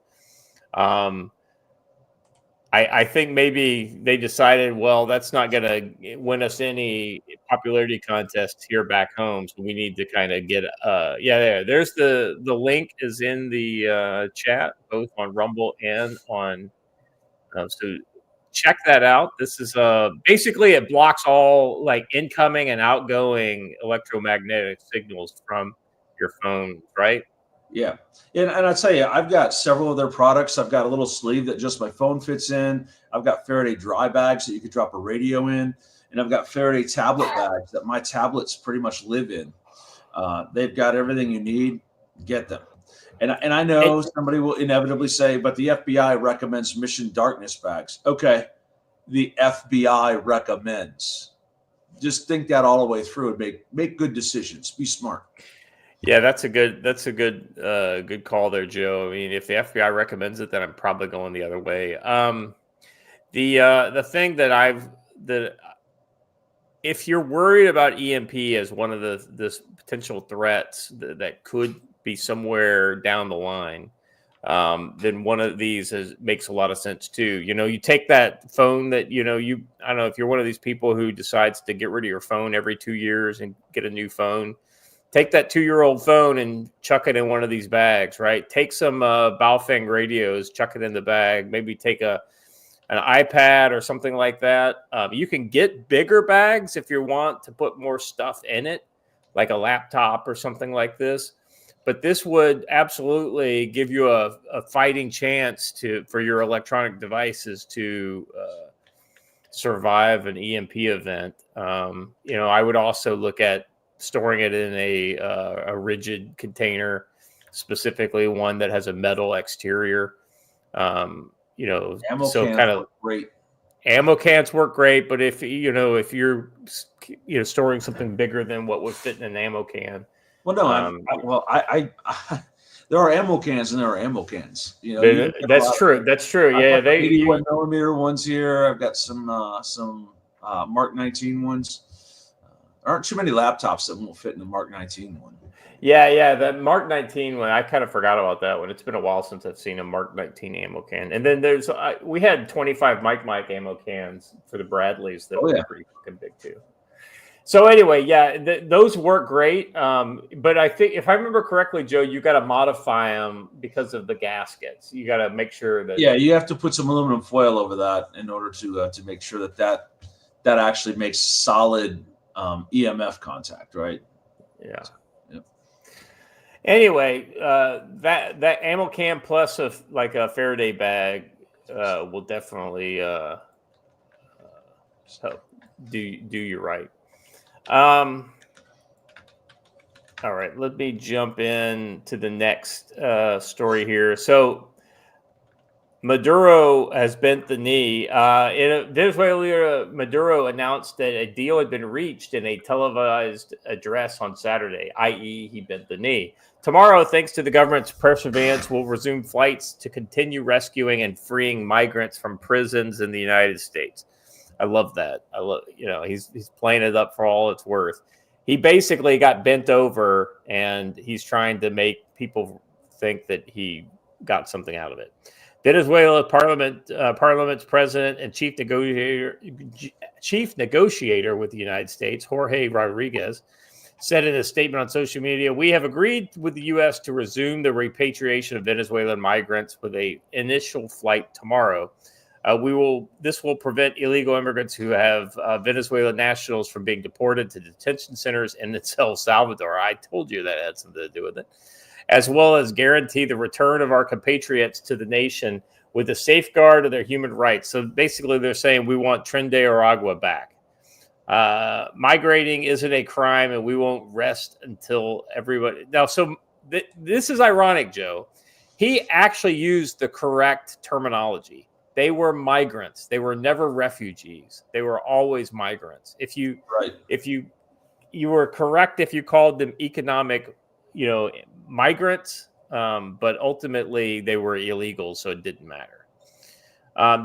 I think maybe they decided, well, that's not going to win us any popularity contests here back home. So we need to kind of get, there's the link is in the chat, both on Rumble and on, so check that out. This is basically it blocks all like incoming and outgoing electromagnetic signals from your phone, right? Yeah. And I'll tell you, I've got several of their products. I've got a little sleeve that just my phone fits in. I've got Faraday dry bags that you could drop a radio in. And I've got Faraday tablet bags that my tablets pretty much live in. They've got everything you need. Get them. And I know somebody will inevitably say, but the FBI recommends Mission Darkness bags. Okay. The FBI recommends. Just think that all the way through and make good decisions. Be smart. Yeah, that's a good call there, Joe. I mean, if the FBI recommends it, then I'm probably going the other way. The thing that if you're worried about EMP as one of the potential threats that could be somewhere down the line, then one of these makes a lot of sense too. You take that phone that I don't know if you're one of these people who decides to get rid of your phone every 2 years and get a new phone. Take that 2-year-old phone and chuck it in one of these bags, right? Take some Baofeng radios, chuck it in the bag. Maybe take an iPad or something like that. You can get bigger bags if you want to put more stuff in it, like a laptop or something like this. But this would absolutely give you a fighting chance for your electronic devices to survive an EMP event. I would also look at storing it in a rigid container, specifically one that has a metal exterior. Ammo so cans kind of work great. Ammo cans work great, but if you're storing something bigger than what would fit in an ammo can. Well, no, I there are ammo cans and there are ammo cans. That's true. That's true. Yeah, 81 millimeter ones here. I've got some Mark 19 ones. There aren't too many laptops that won't fit in the Mark 19 one. Yeah, that Mark 19 one, I kind of forgot about that one. It's been a while since I've seen a Mark 19 ammo can. And then we had 25 Mike ammo cans for the Bradleys that were pretty fucking big too. So anyway, those work great. But I think if I remember correctly, Joe, you got to modify them because of the gaskets. You got to make sure that. Yeah, you have to put some aluminum foil over that in order to make sure that actually makes solid EMF contact, right? Yeah. Anyway, that ammo can plus a Faraday bag will definitely help do you right. All right, let me jump in to the next story here. So Maduro has bent the knee. In Venezuela, Maduro announced that a deal had been reached in a televised address on Saturday, i.e., he bent the knee. Tomorrow, thanks to the government's perseverance, we'll resume flights to continue rescuing and freeing migrants from prisons in the United States. I love that. He's playing it up for all it's worth. He basically got bent over, and he's trying to make people think that he got something out of it. Venezuela Parliament's president and chief negotiator with the United States, Jorge Rodriguez, said in a statement on social media, "We have agreed with the U.S. to resume the repatriation of Venezuelan migrants with an initial flight tomorrow. This will prevent illegal immigrants who have Venezuelan nationals from being deported to detention centers in El Salvador." I told you that had something to do with it. As well as guarantee the return of our compatriots to the nation with the safeguard of their human rights. So basically, they're saying we want Tren de Aragua back. Migrating isn't a crime, and we won't rest until everybody. Now, this is ironic, Joe. He actually used the correct terminology. They were migrants. They were never refugees. They were always migrants. If you were correct if you called them economic, migrants, but ultimately they were illegal, so it didn't matter.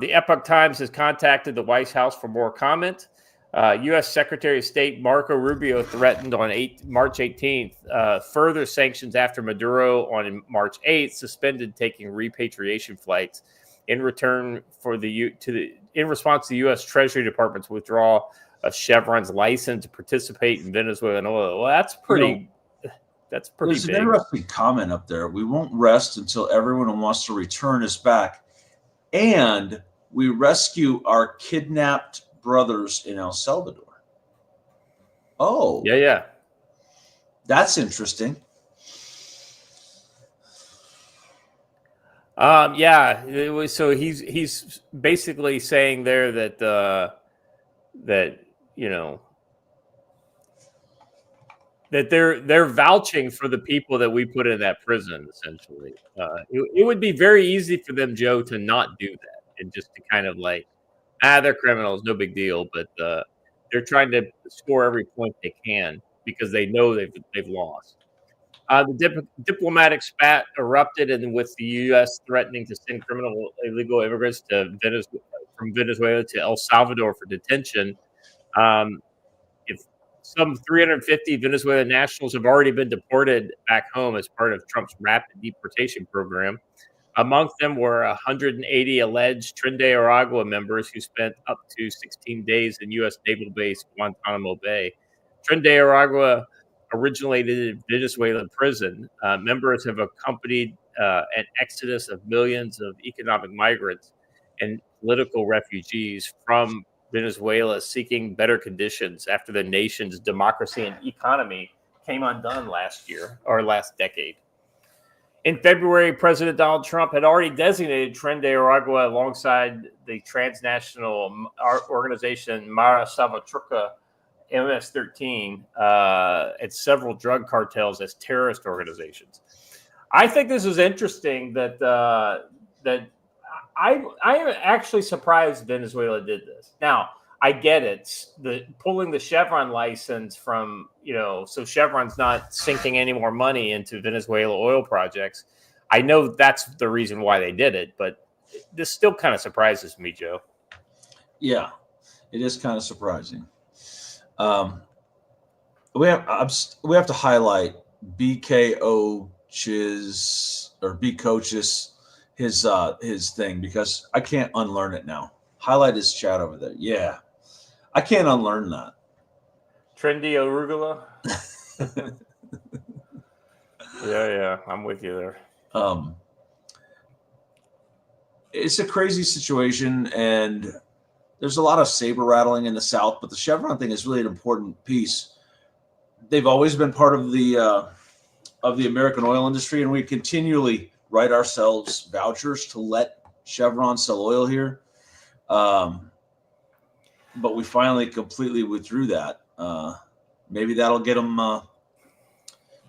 The Epoch Times has contacted the White House for more comment. U.S. Secretary of State Marco Rubio threatened on March 18th further sanctions after Maduro on March 8th suspended taking repatriation flights in return in response to the U.S. Treasury Department's withdrawal of Chevron's license to participate in Venezuelan oil. Well, that's pretty. That's pretty There's big. an interesting comment up there. We won't rest until everyone who wants to return is back, and we rescue our kidnapped brothers in El Salvador. Oh, yeah. That's interesting. So he's basically saying there that that they're vouching for the people that we put in that prison. Essentially, it would be very easy for them, Joe, to not do that and just to kind of like, they're criminals, no big deal. But they're trying to score every point they can because they know they've lost. The diplomatic spat erupted, and with the U.S. threatening to send criminal illegal immigrants from Venezuela to El Salvador for detention. If some 350 Venezuelan nationals have already been deported back home as part of Trump's rapid deportation program. Among them were 180 alleged Tren de Aragua members who spent up to 16 days in U.S. naval base Guantanamo Bay. Tren de Aragua originated in Venezuelan prison. Members have accompanied an exodus of millions of economic migrants and political refugees from Venezuela seeking better conditions after the nation's democracy and economy came undone last decade. In February, President Donald Trump had already designated Tren de Aragua alongside the transnational organization Mara Salvatrucha MS-13 and several drug cartels as terrorist organizations. I think this is interesting that I am actually surprised Venezuela did this. Now, I get it. Pulling the Chevron license from, so Chevron's not sinking any more money into Venezuela oil projects. I know that's the reason why they did it, but this still kind of surprises me, Joe. Yeah, it is kind of surprising. We have to highlight BKO Coaches his thing because I can't unlearn it now. Highlight his chat over there. Yeah, I can't unlearn that. Trendy arugula. Yeah, I'm with you there. It's a crazy situation, and there's a lot of saber rattling in the South, but the Chevron thing is really an important piece. They've always been part of the American oil industry, and we continually write ourselves vouchers to let Chevron sell oil here. But we finally completely withdrew that. Maybe that'll get them.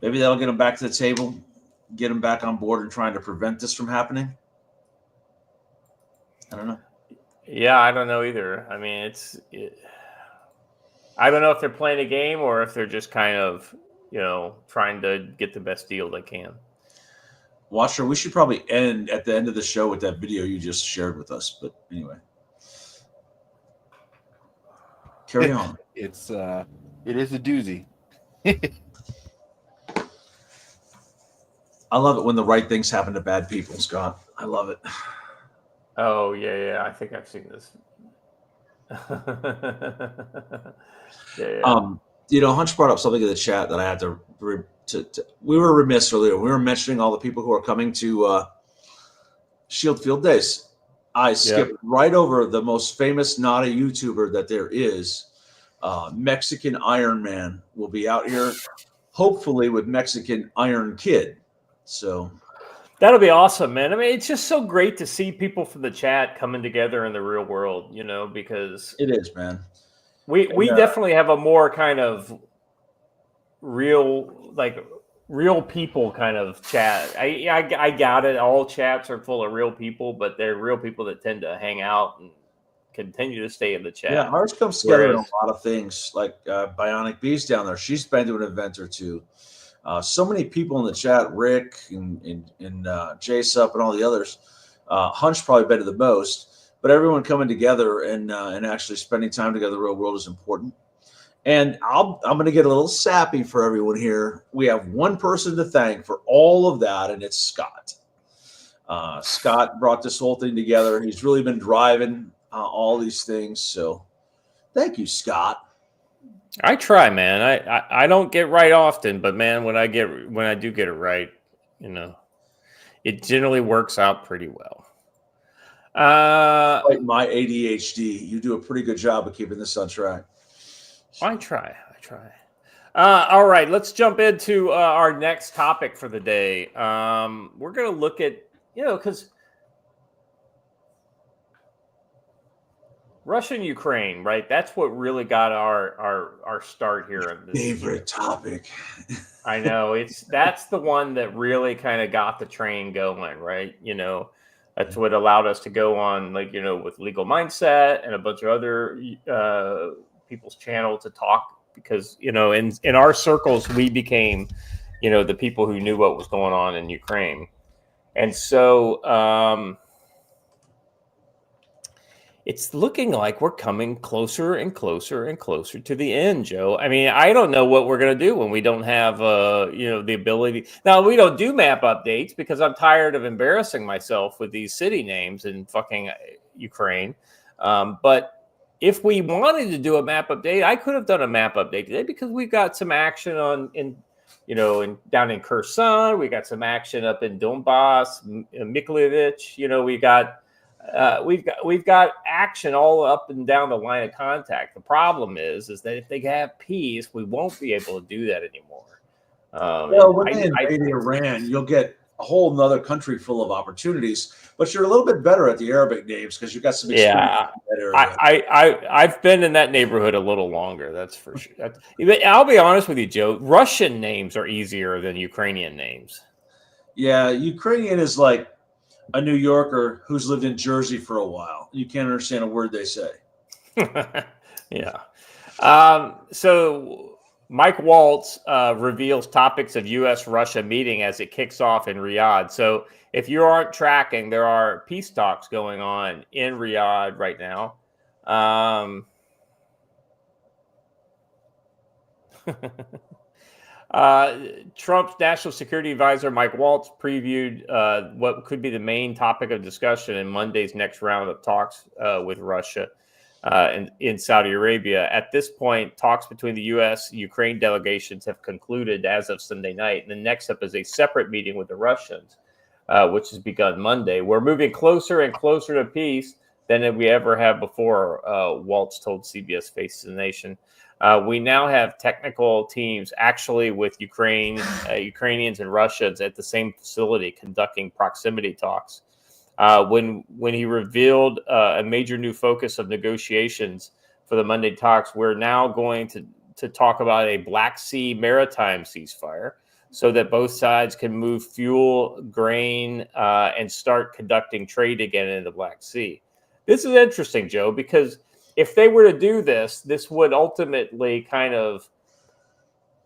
Maybe that'll get them back to the table, get them back on board, and trying to prevent this from happening. I don't know. Yeah, I don't know either. I mean, I don't know if they're playing a game or if they're just kind of, trying to get the best deal they can. Watcher, we should probably end at the end of the show with that video you just shared with us. But anyway, carry on. It is a doozy. I love it when the right things happen to bad people, Scott. I love it. Oh, yeah. I think I've seen this. Yeah. Hunch brought up something in the chat that I had to we were remiss earlier. We were mentioning all the people who are coming to Shield Field Days. I skipped right over the most famous not a YouTuber that there is. Mexican Iron Man will be out here, hopefully with Mexican Iron Kid. So that'll be awesome, man. I mean, it's just so great to see people from the chat coming together in the real world, because it is, man. We definitely have a more kind of real people kind of chat. I got it. All chats are full of real people, but they're real people that tend to hang out and continue to stay in the chat. Yeah, ours comes together in a lot of things. Like Bionic Bee's down there. She's been to an event or two. So many people in the chat, Rick and Jace Up and all the others. Hunch probably been to the most, but everyone coming together and actually spending time together in the real world is important. And I'm going to get a little sappy for everyone here. We have one person to thank for all of that, and it's Scott. Scott brought this whole thing together. He's really been driving all these things. So thank you, Scott. I try, man. I don't get right often, but man, when I do get it right, it generally works out pretty well. Like my ADHD, you do a pretty good job of keeping this on track. I try. All right, let's jump into our next topic for the day. We're going to look at, because Russia and Ukraine, right? That's what really got our start here. Favorite topic. I know that's the one that really kind of got the train going, right? That's what allowed us to go on, with Legal Mindset and a bunch of other people's channel to talk, because in our circles we became the people who knew what was going on in Ukraine. And so it's looking like we're coming closer and closer and closer to the end, Joe. I mean, I don't know what we're going to do when we don't have the ability. Now, we don't do map updates because I'm tired of embarrassing myself with these city names in fucking Ukraine. But if we wanted to do a map update, I could have done a map update today, because we've got some action down in Kherson. We got some action up in Donbass, Mykolaiv. We've got action all up and down the line of contact. The problem is that if they have peace, we won't be able to do that anymore. When they invade Iran, you'll get a whole nother country full of opportunities, but you're a little bit better at the Arabic names because you've got some experience in that area. I've been in that neighborhood a little longer, that's for sure. I'll be honest with you, Joe. Russian names are easier than Ukrainian names. Yeah, Ukrainian is like a New Yorker who's lived in Jersey for a while. You can't understand a word they say. Yeah. So Mike Waltz reveals topics of U.S.-Russia meeting as it kicks off in Riyadh. So if you aren't tracking, there are peace talks going on in Riyadh right now. Trump's national security advisor, Mike Waltz, previewed what could be the main topic of discussion in Monday's next round of talks with Russia in Saudi Arabia. At this point, talks between the U.S. and Ukraine delegations have concluded as of Sunday night. And the next up is a separate meeting with the Russians, which has begun Monday. We're moving closer and closer to peace than we ever have before, Waltz told CBS Faces the Nation. We now have technical teams actually with Ukrainians and Russians at the same facility conducting proximity talks. When he revealed a major new focus of negotiations for the Monday talks, we're now going to talk about a Black Sea maritime ceasefire so that both sides can move fuel, grain, and start conducting trade again in the Black Sea. This is interesting, Joe, because if they were to do this, this would ultimately kind of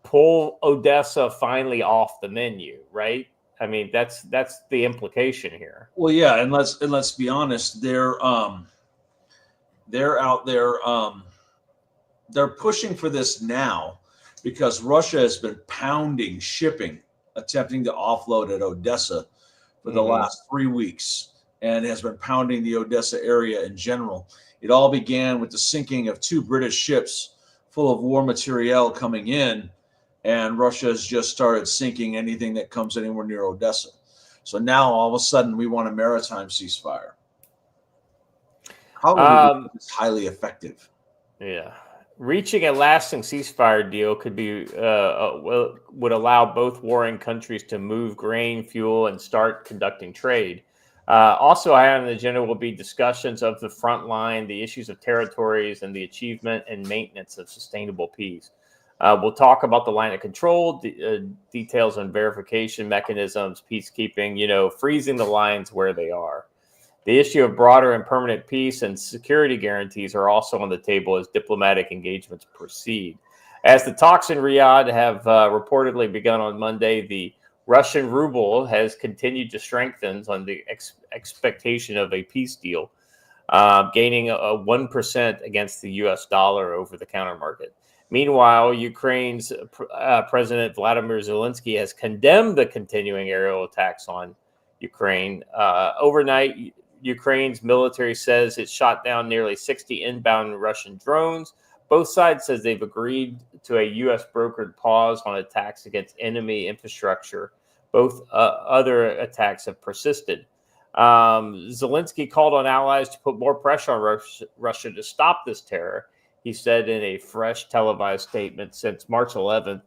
pull Odessa finally off the menu, right? I mean, that's the implication here. Well, yeah, and let's be honest, they're out there, they're pushing for this now because Russia has been pounding shipping, attempting to offload at Odessa for the last 3 weeks, and has been pounding the Odessa area in general. It all began with the sinking of 2 British ships full of war materiel coming in, and Russia has just started sinking anything that comes anywhere near Odessa. So now all of a sudden we want a maritime ceasefire. How is highly effective? Yeah. Reaching a lasting ceasefire deal could be would allow both warring countries to move grain, fuel, and start conducting trade. Also high on the agenda will be discussions of the front line, the issues of territories, and the achievement and maintenance of sustainable peace. We'll talk about the line of control, details on verification mechanisms, peacekeeping, freezing the lines where they are. The issue of broader and permanent peace and security guarantees are also on the table as diplomatic engagements proceed. As the talks in Riyadh have reportedly begun on Monday, the Russian ruble has continued to strengthen on the expectation of a peace deal, gaining a 1% against the U.S. dollar over the counter market. Meanwhile, Ukraine's President Vladimir Zelensky has condemned the continuing aerial attacks on Ukraine. Overnight, Ukraine's military says it shot down nearly 60 inbound Russian drones. Both sides says they've agreed to a U.S. brokered pause on attacks against enemy infrastructure. Both other attacks have persisted. Zelensky called on allies to put more pressure on Russia to stop this terror. He said in a fresh televised statement, since March 11th,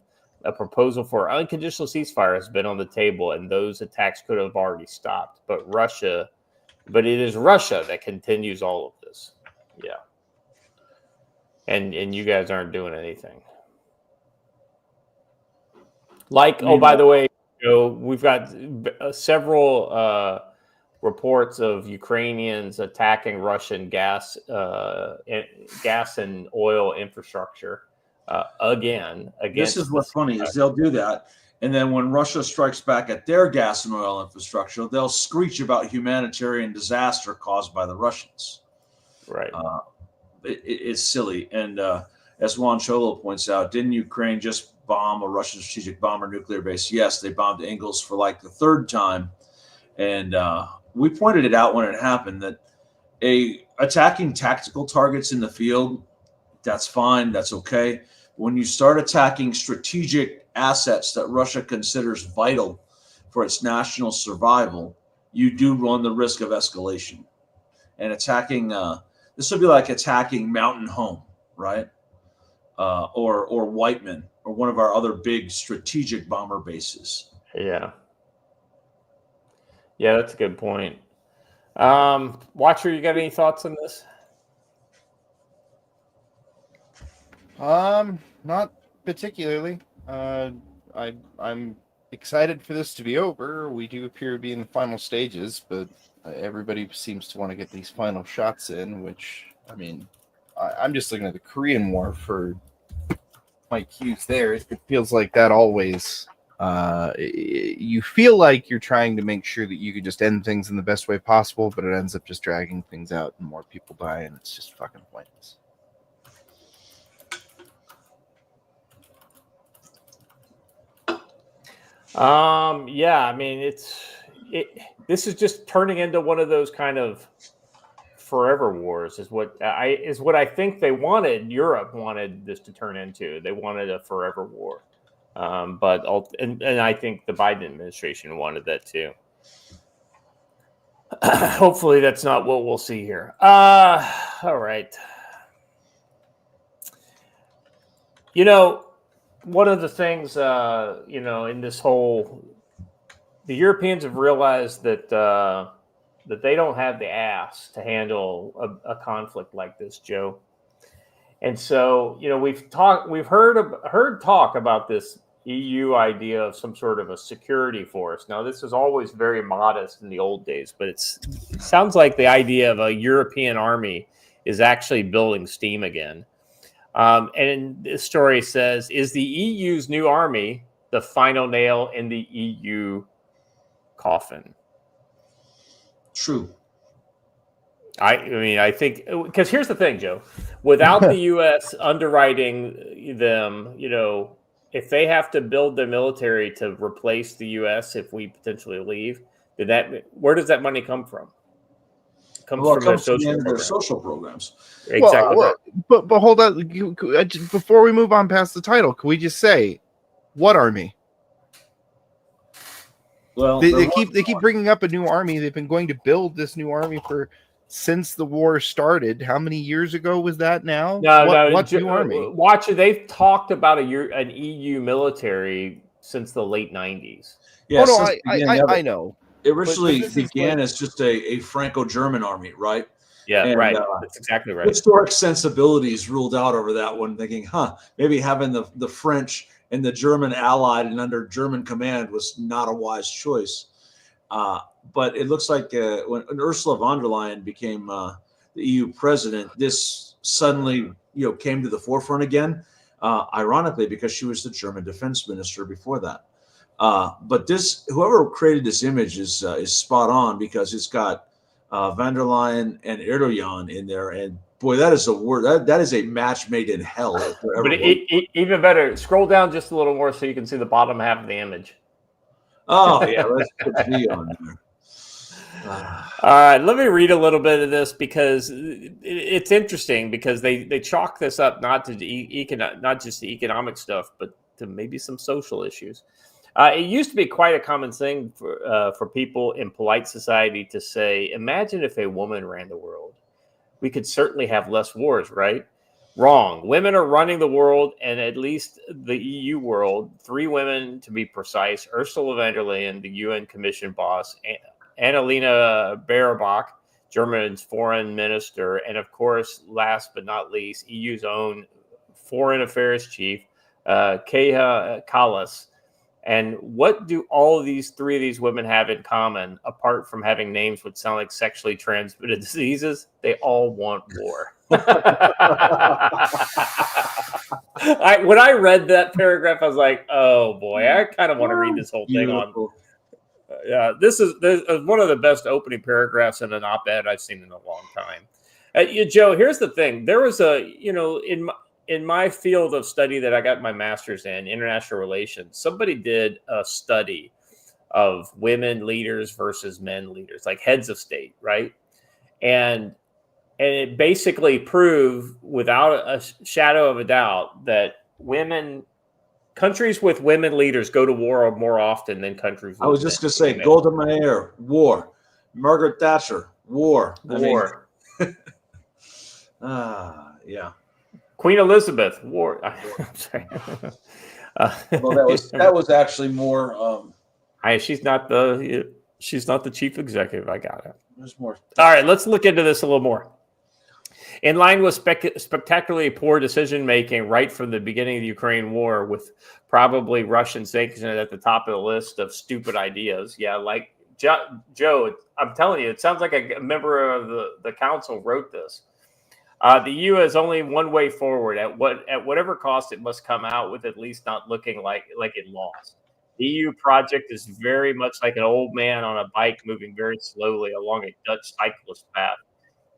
a proposal for unconditional ceasefire has been on the table, and those attacks could have already stopped. But it is Russia that continues all of this. Yeah. And you guys aren't doing anything. By the way, we've got several reports of Ukrainians attacking Russian gas and oil infrastructure again. This is what's funny is they'll do that, and then when Russia strikes back at their gas and oil infrastructure, they'll screech about humanitarian disaster caused by the Russians. Right. It's silly. And as Juan Cholo points out, didn't Ukraine just bomb a Russian strategic bomber nuclear base? Yes, they bombed Engels for like the 3rd time. And we pointed it out when it happened that attacking tactical targets in the field, that's fine. That's okay. When you start attacking strategic assets that Russia considers vital for its national survival, you do run the risk of escalation. And attacking this would be like attacking Mountain Home, right? Or Whiteman, or one of our other big strategic bomber bases. Yeah. Yeah, that's a good point. Watcher, you got any thoughts on this? Not particularly. I'm excited for this to be over. We do appear to be in the final stages, but everybody seems to want to get these final shots in, which, I mean, I'm just looking at the Korean War for my cues there. It feels like that always, you feel like you're trying to make sure that you could just end things in the best way possible, but it ends up just dragging things out and more people die, and it's just fucking pointless. Yeah, I mean, this is just turning into one of those kind of forever wars is what I think they wanted. Europe wanted this to turn into. They wanted a forever war. But I think the Biden administration wanted that too. Hopefully that's not what we'll see here. All right. One of the things, in this whole, the Europeans have realized that they don't have the ass to handle a conflict like this, Joe. And so, we've heard talk about this, EU idea of some sort of a security force. Now, this is always very modest in the old days, but it sounds like the idea of a European army is actually building steam again. And this story says, is the EU's new army the final nail in the EU coffin? True. I mean, I think, because here's the thing, Joe. Without the U.S. underwriting them, if they have to build their military to replace the U.S. if we potentially leave, where does that money come from? It comes from their social programs. Exactly. But hold on. Before we move on past the title, can we just say, what army? Well, they keep bringing up a new army. They've been going to build this new army since the war started. How many years ago was that now? What new army? Watch it. They've talked about an EU military since the late 90s. Yeah, I know. It originally began as just a Franco-German army, right? Yeah, right. That's exactly right. Historic sensibilities ruled out over that one, thinking, maybe having the French and the German allied and under German command was not a wise choice. But it looks like when Ursula von der Leyen became the EU president, this suddenly came to the forefront again. Ironically, because she was the German defense minister before that. But whoever created this image is spot on, because it's got von der Leyen and Erdogan in there, and boy, that is a word that is a match made in hell. But even better, scroll down just a little more so you can see the bottom half of the image. Oh yeah, let's put V on there. All right, let me read a little bit of this, because it's interesting, because they chalk this up not just the economic stuff, but to maybe some social issues. It used to be quite a common thing for people in polite society to say, imagine if a woman ran the world. We could certainly have less wars, right? Wrong. Women are running the world, and at least the EU world. 3 women, to be precise: Ursula von der Leyen, the UN Commission boss, Annalena Baerbock, Germany's foreign minister, and of course, last but not least, EU's own foreign affairs chief, Kaja Kallas. And what do all of these 3 of these women have in common, apart from having names which sound like sexually transmitted diseases? They all want war. When I read that paragraph, I was like, oh boy, I kind of want to read this whole thing on. This is one of the best opening paragraphs in an op-ed I've seen in a long time. Joe, here's the thing. There was in my field of study that I got my master's in, international relations, somebody did a study of women leaders versus men leaders, like heads of state, right? And it basically proved without a shadow of a doubt that countries with women leaders go to war more often than countries with I was just going to say, Golda Meir, war. Margaret Thatcher, war. War. Yeah. Queen Elizabeth, war. I'm sorry. Well, that was actually more. She's not the chief executive. I got it. There's more. All right, let's look into this a little more. In line with spectacularly poor decision making right from the beginning of the Ukraine war, with probably Russian sanctions at the top of the list of stupid ideas. Yeah, like Joe, I'm telling you, it sounds like a member of the council wrote this. The EU has only one way forward. At whatever cost, it must come out with at least not looking like it lost. The EU project is very much like an old man on a bike moving very slowly along a Dutch cyclist path.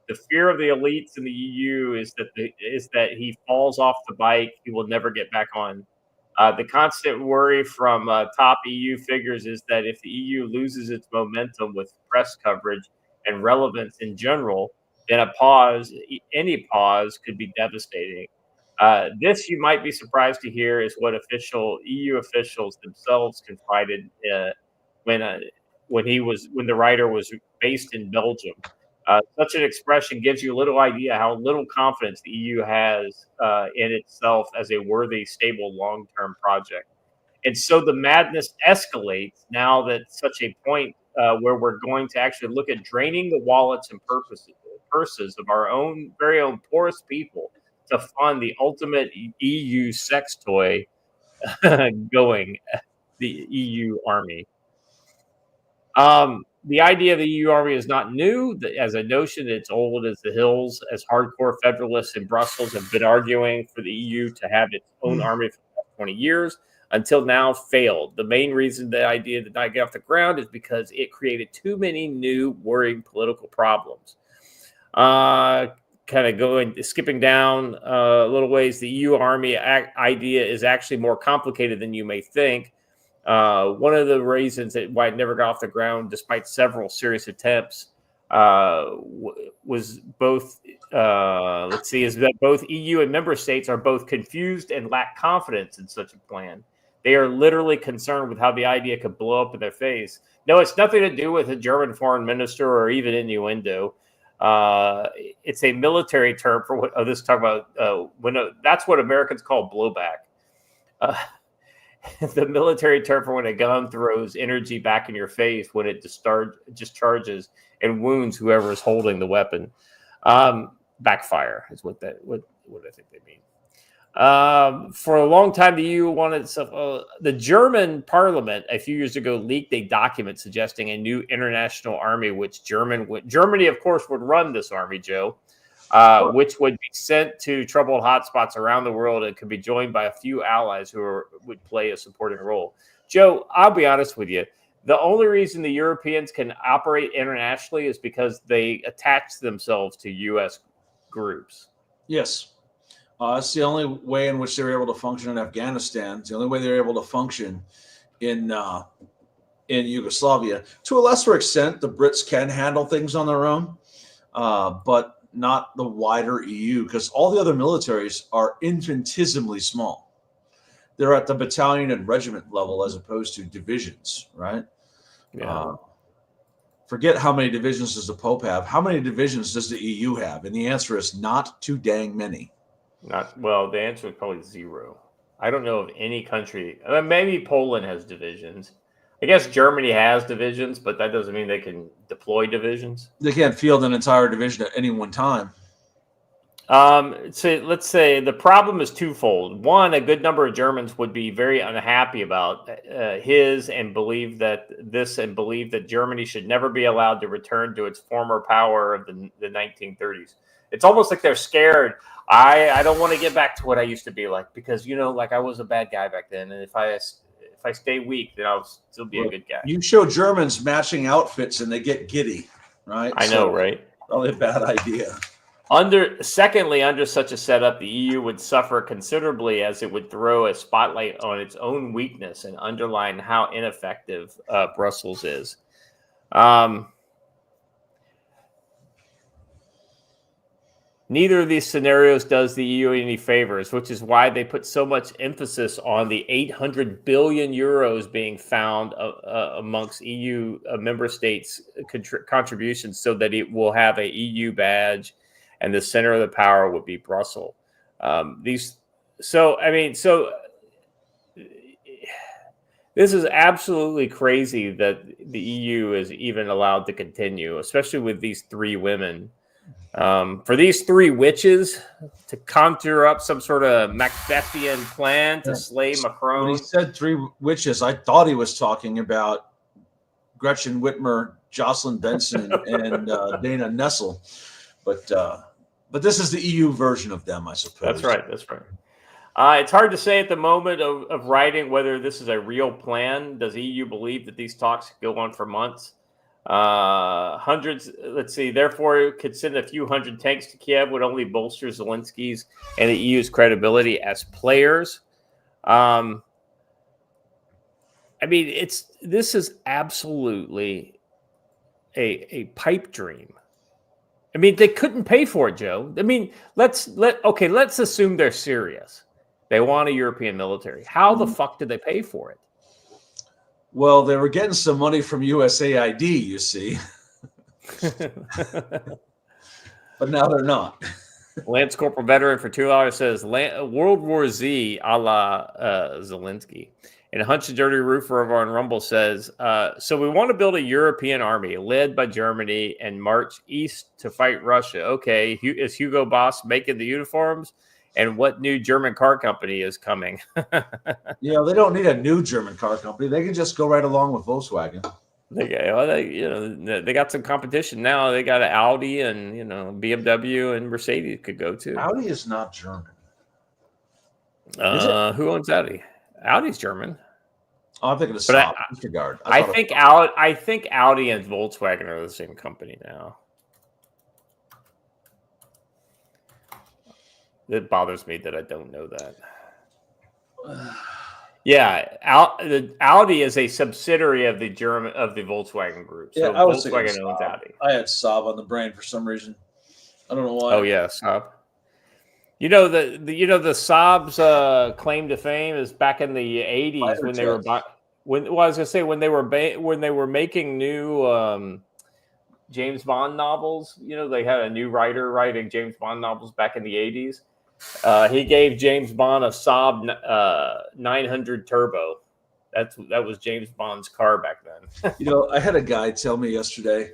The fear of the elites in the EU is that he falls off the bike, he will never get back on. The constant worry from top EU figures is that if the EU loses its momentum with press coverage and relevance in general, then any pause could be devastating. This, you might be surprised to hear, is what EU officials themselves confided when the writer was based in Belgium. Such an expression gives you a little idea how little confidence the EU has in itself as a worthy, stable, long-term project. And so the madness escalates now that such a point where we're going to actually look at draining the wallets and purses of our own very own poorest people to fund the ultimate EU sex toy, going, the EU army. The idea of the EU army is not new. As a notion, it's old as the hills, as hardcore federalists in Brussels have been arguing for the EU to have its own army for the past 20 years, until now failed. The main reason the idea did not get off the ground is because it created too many new worrying political problems. Kind of skipping down a little ways, the EU army idea is actually more complicated than you may think. One of the reasons why it never got off the ground, despite several serious attempts, was both, is that both EU and member states are both confused and lack confidence in such a plan. They are literally concerned with how the idea could blow up in their face. No, it's nothing to do with a German foreign minister or even innuendo. It's a military term for what this talk about. That's what Americans call blowback. The military term for when a gun throws energy back in your face when it discharges and wounds whoever is holding the weapon. Backfire is what I think they mean. For a long time, the EU wanted stuff. The German parliament a few years ago leaked a document suggesting a new international army, which Germany, of course, would run this army, Joe, which would be sent to troubled hotspots around the world and could be joined by a few allies who would play a supporting role. Joe, I'll be honest with you. The only reason the Europeans can operate internationally is because they attach themselves to U.S. groups. Yes. It's the only way in which they were able to function in Afghanistan. It's the only way they were able to function in Yugoslavia. To a lesser extent, the Brits can handle things on their own, but not the wider EU, because all the other militaries are infinitesimally small. They're at the battalion and regiment level as opposed to divisions, right? Yeah. Forget how many divisions does the Pope have. How many divisions does the EU have? And the answer is not too dang many. The answer is probably 0. I don't know of any country. Maybe Poland has divisions. I guess Germany has divisions, but that doesn't mean they can deploy divisions. They can't field an entire division at any one time. So let's say the problem is twofold. One, a good number of Germans would be very unhappy about and believe that Germany should never be allowed to return to its former power of the 1930s. It's almost like they're scared. I don't want to get back to what I used to be like, because I was a bad guy back then, and if I stay weak, then I'll still be a good guy. You show Germans matching outfits and they get giddy, right? I know, right? Probably a bad idea. Secondly, under such a setup, the EU would suffer considerably, as it would throw a spotlight on its own weakness and underline how ineffective Brussels is. Neither of these scenarios does the EU any favors, which is why they put so much emphasis on the 800 billion euros being found amongst EU member states' contributions, so that it will have a EU badge, and the center of the power would be Brussels. This is absolutely crazy that the EU is even allowed to continue, especially with these 3 women. For these 3 witches to conjure up some sort of Macbethian plan to slay Macron. When he said 3 witches, I thought he was talking about Gretchen Whitmer, Jocelyn Benson, and Dana Nessel. But this is the EU version of them, I suppose. That's right. It's hard to say at the moment of writing whether this is a real plan. Does EU believe that these talks go on for months? Therefore, it could send a few hundred tanks to Kiev would only bolster Zelensky's and the EU's credibility as players. This is absolutely a pipe dream. They couldn't pay for it, Joe. Let's assume they're serious. They want a European military. How the fuck did they pay for it? Well, they were getting some money from USAID, you see. But now they're not. Lance Corporal Veteran for $2 says, World War Z a la Zelensky. And Hunch and Dirty Roofer over on Rumble says, so we want to build a European army led by Germany and march east to fight Russia. Okay, is Hugo Boss making the uniforms? and what new German car company is coming. Yeah, they don't need a new German car company. They can just go right along with Volkswagen. They got some competition now. They got an Audi and BMW and Mercedes could go too. Audi is not German. Who owns Audi? Audi's German. Oh, I'm thinking of Saab. Disregard. I think Audi and Volkswagen are the same company now. It bothers me that I don't know that. Yeah, Audi is a subsidiary of the Volkswagen Group. So Volkswagen owns Audi. I had Saab on the brain for some reason. I don't know why. Oh yeah, Saab. The Saab's claim to fame is back in the 80s when they were when they were making new James Bond novels. They had a new writer writing James Bond novels back in the 80s. He gave James Bond a Saab 900 Turbo. That was James Bond's car back then. I had a guy tell me yesterday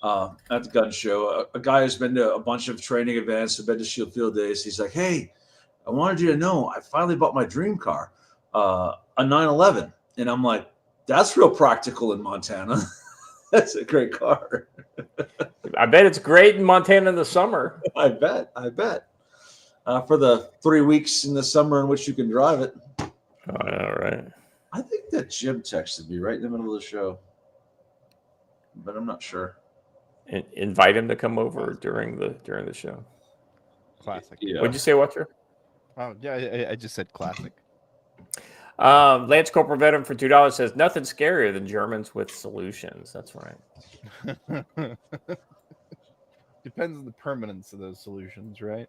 at the gun show, a guy who's been to a bunch of training events, been to Shield Field Days. He's like, "Hey, I wanted you to know I finally bought my dream car, a 911." And I'm like, "That's real practical in Montana." That's a great car. I bet it's great in Montana in the summer. I bet. For the 3 weeks in the summer in which you can drive it. Oh, yeah, right. I think that Jim texted me right in the middle of the show, but I'm not sure. Invite him to come over during the show. Classic. Yeah. What'd you say, Watcher? Oh yeah, I just said classic. Lance Corporal Veteran for $2 says nothing scarier than Germans with solutions. That's right. Depends on the permanence of those solutions, right?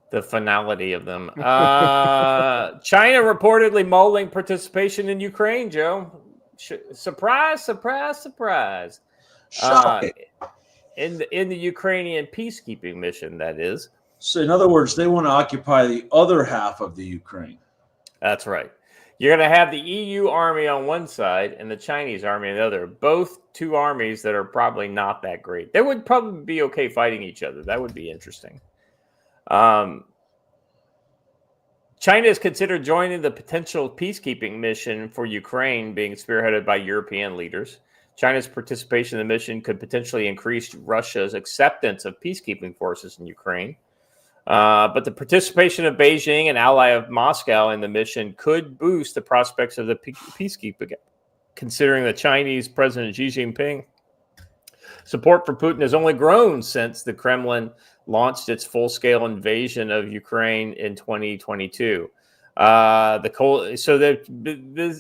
The finality of them. China reportedly mulling participation in Ukraine, Joe. Surprise, surprise, surprise. Shocking. In the Ukrainian peacekeeping mission, that is. So, in other words, they want to occupy the other half of the Ukraine. That's right. You're going to have the EU army on one side and the Chinese army on the other. Both two armies that are probably not that great. They would probably be okay fighting each other. That would be interesting. China is considered joining the potential peacekeeping mission for Ukraine being spearheaded by European leaders. China's participation in the mission could potentially increase Russia's acceptance of peacekeeping forces in Ukraine. But the participation of Beijing, an ally of Moscow in the mission, could boost the prospects of the peacekeeping, considering the Chinese President Xi Jinping support for Putin has only grown since the Kremlin launched its full-scale invasion of Ukraine in 2022.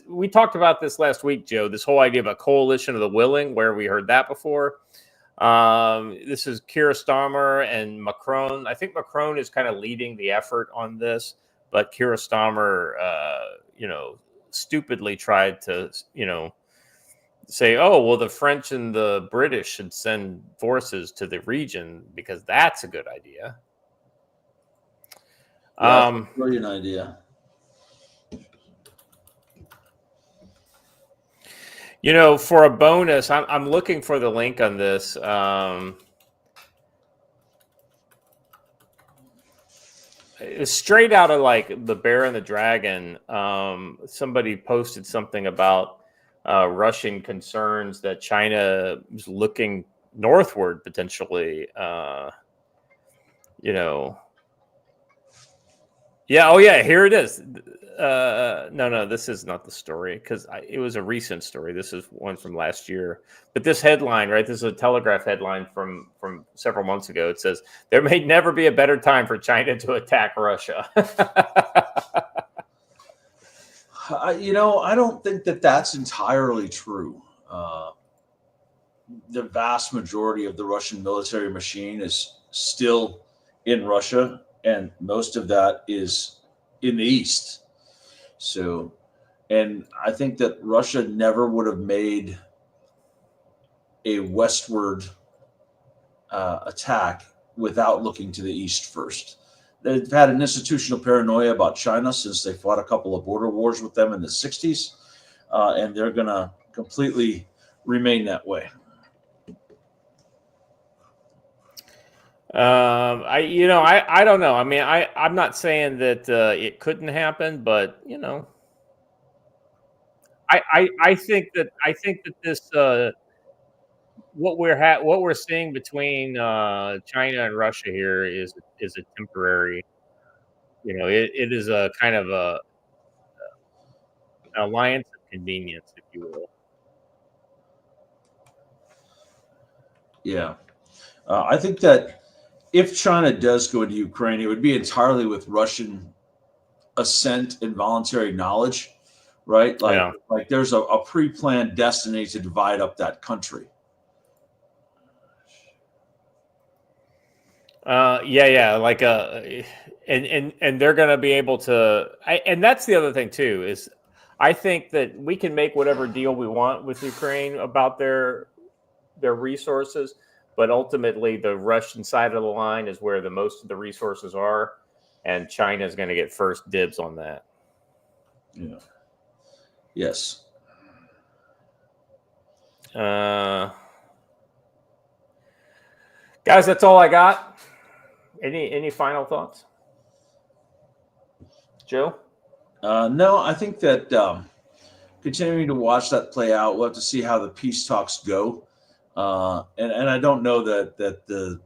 We talked about this last week, Joe, this whole idea of a coalition of the willing, where we heard that before. This is Keir Starmer and Macron. I think Macron is kind of leading the effort on this, but Keir Starmer, stupidly tried to, say, oh, well, the French and the British should send forces to the region because that's a good idea. Brilliant idea. For a bonus, I'm looking for the link on this. It's straight out of like The Bear and the Dragon. Somebody posted something about Russian concerns that China is looking northward potentially. Yeah. Oh, yeah. Here it is. No, this is not the story because it was a recent story. This is one from last year. But this headline, right? This is a Telegraph headline from several months ago. It says, there may never be a better time for China to attack Russia. I don't think that that's entirely true. The vast majority of the Russian military machine is still in Russia, and most of that is in the East. So, and I think that Russia never would have made a westward attack without looking to the East first. They've had an institutional paranoia about China since they fought a couple of border wars with them in the 60s, and they're going to completely remain that way. I don't know. I mean, I'm not saying that it couldn't happen, but I think that this what we're seeing between China and Russia here is a temporary. It is a kind of an alliance of convenience, if you will. Yeah. I think that if China does go into Ukraine, it would be entirely with Russian assent and voluntary knowledge, right? Like there's a pre-planned destiny to divide up that country. Like and they're going to be able to. And that's the other thing too is, I think that we can make whatever deal we want with Ukraine about their resources, but ultimately the Russian side of the line is where the most of the resources are, and China is going to get first dibs on that. Yeah. Yes. Guys, that's all I got. Any final thoughts, Joe? No, I think that continuing to watch that play out, we'll have to see how the peace talks go. And I don't know that the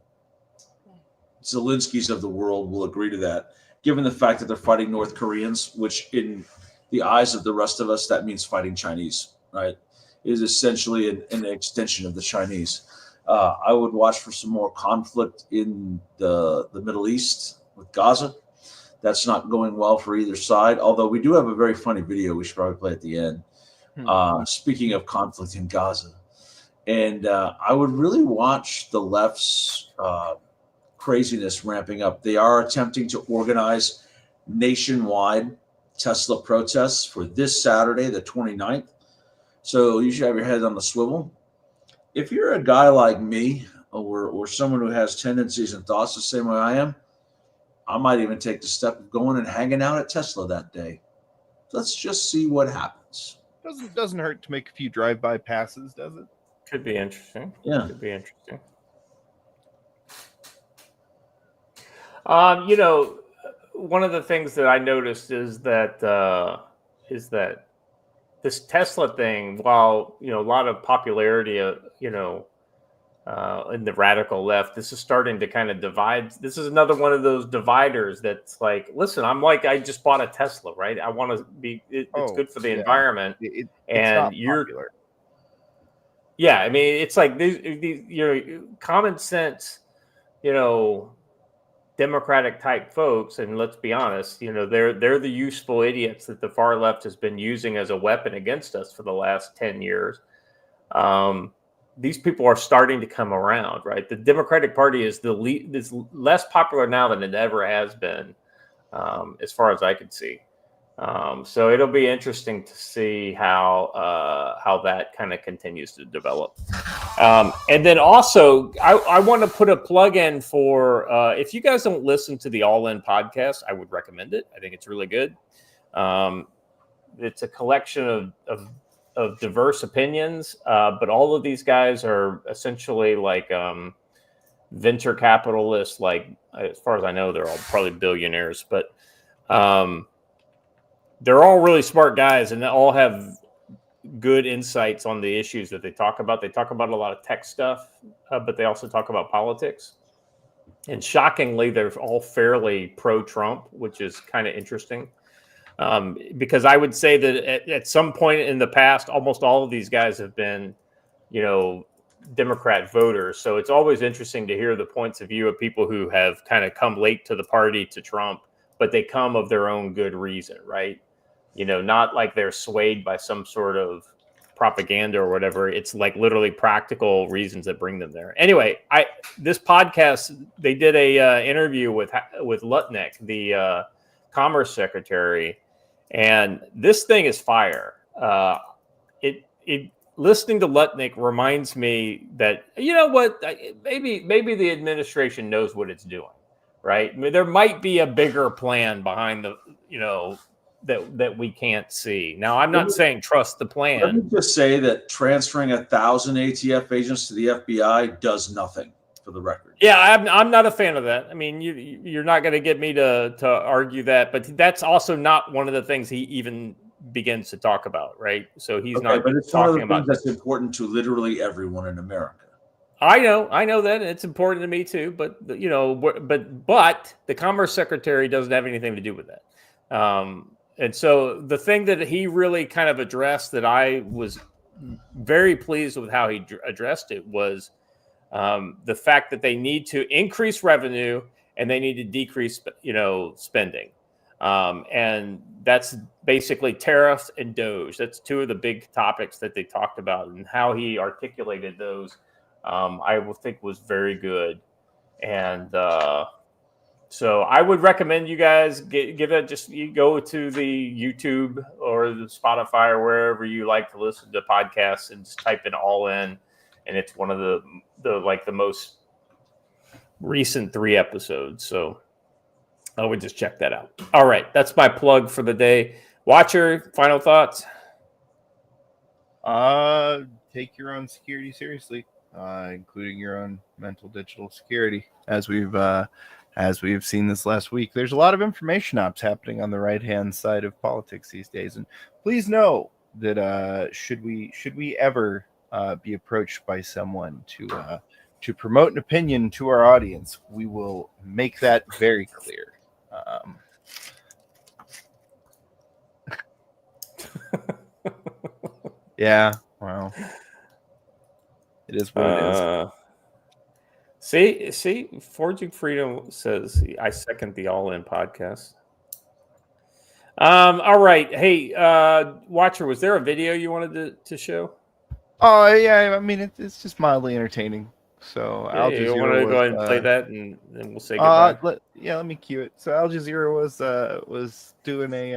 Zelenskys of the world will agree to that, given the fact that they're fighting North Koreans, which in the eyes of the rest of us, that means fighting Chinese, right? It is essentially an extension of the Chinese. I would watch for some more conflict in the Middle East with Gaza. That's not going well for either side, although we do have a very funny video we should probably play at the end. Speaking of conflict in Gaza. And I would really watch the left's craziness ramping up. They are attempting to organize nationwide Tesla protests for this Saturday, the 29th. So you should have your head on the swivel. If you're a guy like me or someone who has tendencies and thoughts the same way I am, I might even take the step of going and hanging out at Tesla that day. Let's just see what happens. Doesn't hurt to make a few drive-by passes, does it? Could be interesting. Yeah. Could be interesting. One of the things that I noticed is that this Tesla thing, while a lot of popularity, in the radical left, this is starting to kind of divide. This is another one of those dividers that's like, listen, I just bought a Tesla, right? I want to be. It's good for the environment, and you're. Popular. Yeah, I mean, it's like these common sense, Democratic type folks, and let's be honest, they're the useful idiots that the far left has been using as a weapon against us for the last 10 years. These people are starting to come around, right? The Democratic Party is is less popular now than it ever has been, as far as I could see. So it'll be interesting to see how that kind of continues to develop. And then also, I want to put a plug in for if you guys don't listen to the All In podcast, I would recommend it. I think it's really good. It's a collection of diverse opinions, but all of these guys are essentially like venture capitalists. Like, as far as I know, they're all probably billionaires, but they're all really smart guys, and they all have good insights on the issues that they talk about. They talk about a lot of tech stuff, but they also talk about politics. And shockingly, they're all fairly pro-Trump, which is kind of interesting. Because I would say that at some point in the past, almost all of these guys have been, Democrat voters. So it's always interesting to hear the points of view of people who have kind of come late to the party, to Trump, but they come of their own good reason, right? Not like they're swayed by some sort of propaganda or whatever. It's like literally practical reasons that bring them there. Anyway, this podcast, they did a interview with Lutnick, the Commerce Secretary, and this thing is fire. Listening to Lutnick reminds me that maybe the administration knows what it's doing, right? I mean, there might be a bigger plan behind the that we can't see. Now, I'm not saying trust the plan. Let me just say that transferring 1,000 ATF agents to the FBI does nothing. for the record. Yeah, I'm not a fan of that. I mean, you're not going to get me to argue that, but that's also not one of the things he even begins to talk about, right? So he's not. But it's one of the talking things about that's important to literally everyone in America. I know that it's important to me too, but you know, but the Commerce Secretary doesn't have anything to do with that. And so the thing that he really kind of addressed that I was very pleased with how he addressed it was the fact that they need to increase revenue and they need to decrease, spending. And that's basically tariffs and Doge. That's two of the big topics that they talked about, and how he articulated those. I will think was very good. And so I would recommend you guys give it, just you go to the YouTube or the Spotify or wherever you like to listen to podcasts and just type it all in. And it's one of the most recent 3 episodes. So I would just check that out. All right. That's my plug for the day. Watcher, final thoughts? Take your own security seriously. Including your own mental digital security, as we've seen this last week. There's a lot of information ops happening on the right hand side of politics these days, and please know that should we ever be approached by someone to promote an opinion to our audience, we will make that very clear. Yeah, well. It is what it is. See, Forging Freedom says, I second the All In podcast. All right. Hey, Watcher, was there a video you wanted to show? Oh, yeah. I mean, it's just mildly entertaining. So Al Jazeera, you want to go ahead and play that, and then we'll say goodbye. Let me cue it. So Al Jazeera was doing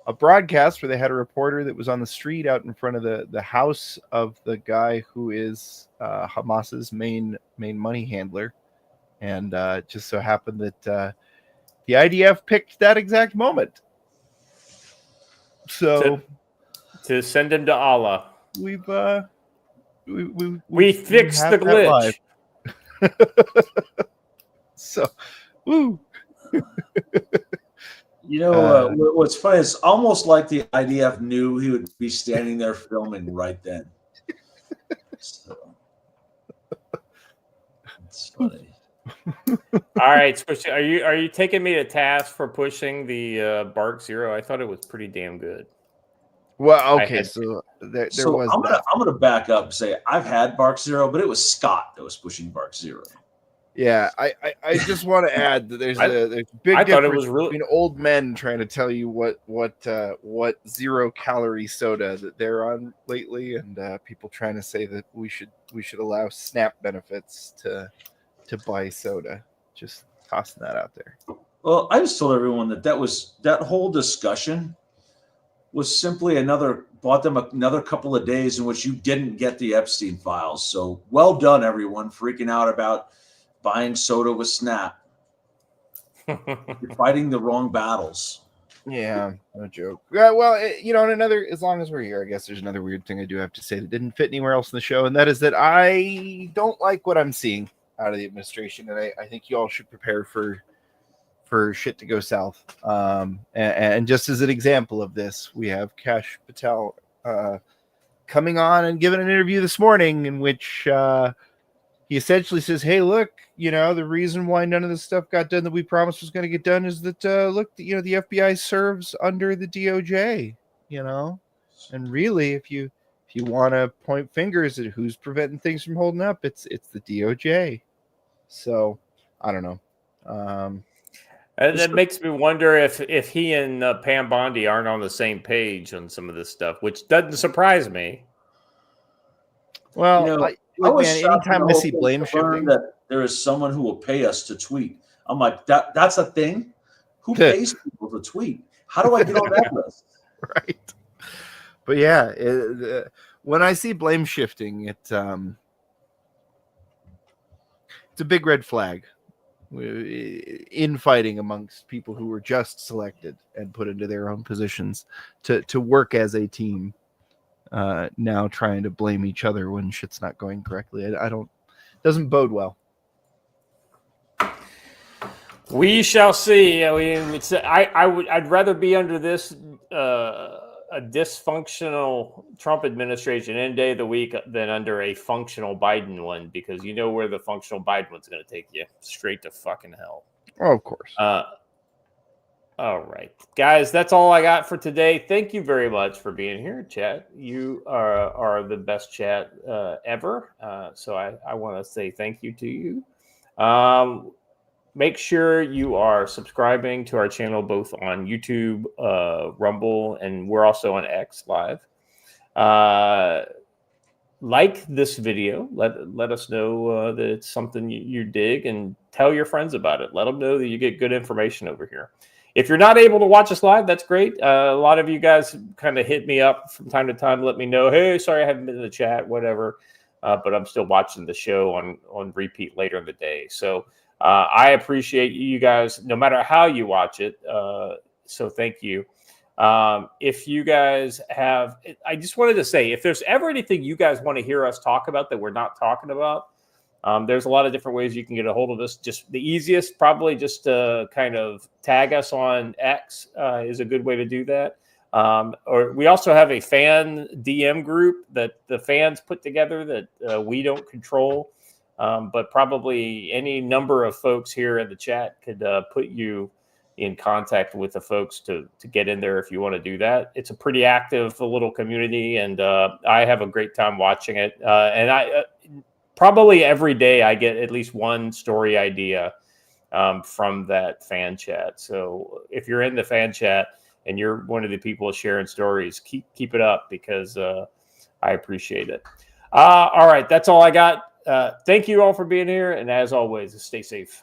a broadcast where they had a reporter that was on the street out in front of the house of the guy who is Hamas's main money handler, and just so happened that the IDF picked that exact moment. So to send him to Allah, we fixed the glitch. So, woo. You know, what's funny is almost like the IDF knew he would be standing there filming right then. So, it's funny. All right, are you taking me to task for pushing the Bark Zero? I thought it was pretty damn good. Well, okay, so there was. I'm gonna back up and say I've had Bark Zero, but it was Scott that was pushing Bark Zero. Yeah, I just want to add that there's a big difference between old men trying to tell you what 0-calorie soda that they're on lately, and people trying to say that we should allow SNAP benefits to buy soda. Just tossing that out there. Well, I just told everyone that whole discussion was simply bought them another couple of days in which you didn't get the Epstein files. So well done, everyone, freaking out about buying soda with SNAP. You're fighting the wrong battles. Yeah, no joke. Well, as long as we're here, I guess there's another weird thing I do have to say that didn't fit anywhere else in the show, and that is that I don't like what I'm seeing out of the administration, and I think you all should prepare for shit to go south. And just as an example of this, we have Kash Patel coming on and giving an interview this morning in which he essentially says, hey, look, the reason why none of this stuff got done that we promised was going to get done is that, look, the FBI serves under the DOJ, and really, if you want to point fingers at who's preventing things from holding up, it's the DOJ. So I don't know. And that makes me wonder if he and Pam Bondi aren't on the same page on some of this stuff, which doesn't surprise me. Well, anytime I see blame shifting, that there is someone who will pay us to tweet. I'm like, that's a thing? Who pays people to tweet? How do I get on that list? Right. But yeah, when I see blame shifting, it's a big red flag. Infighting amongst people who were just selected and put into their own positions to work as a team, now trying to blame each other when shit's not going correctly. I don't Doesn't bode well. We shall see. I mean, I'd rather be under this a dysfunctional Trump administration any day of the week than under a functional Biden one, because you know where the functional Biden one's going to take you, straight to fucking hell. Oh, of course. All right, guys, that's all I got for today. Thank you very much for being here, chat. You are the best chat ever. So I want to say thank you to you. Make sure you are subscribing to our channel, both on YouTube, Rumble, and we're also on X Live. Like this video. Let us know that it's something you dig, and tell your friends about it. Let them know that you get good information over here. If you're not able to watch us live, that's great. A lot of you guys kind of hit me up from time to time, let me know, hey, sorry I haven't been in the chat, whatever. But I'm still watching the show on repeat later in the day. So I appreciate you guys, no matter how you watch it. So thank you. If you guys have, I just wanted to say, if there's ever anything you guys want to hear us talk about that we're not talking about, there's a lot of different ways you can get a hold of us. Just the easiest, probably just to kind of tag us on X is a good way to do that. Or we also have a fan DM group that the fans put together that we don't control. But probably any number of folks here in the chat could put you in contact with the folks to get in there if you want to do that. It's a pretty active little community, and I have a great time watching it. And I probably every day I get at least one story idea from that fan chat. So if you're in the fan chat and you're one of the people sharing stories, keep it up, because I appreciate it. All right, that's all I got. Thank you all for being here, and as always, stay safe.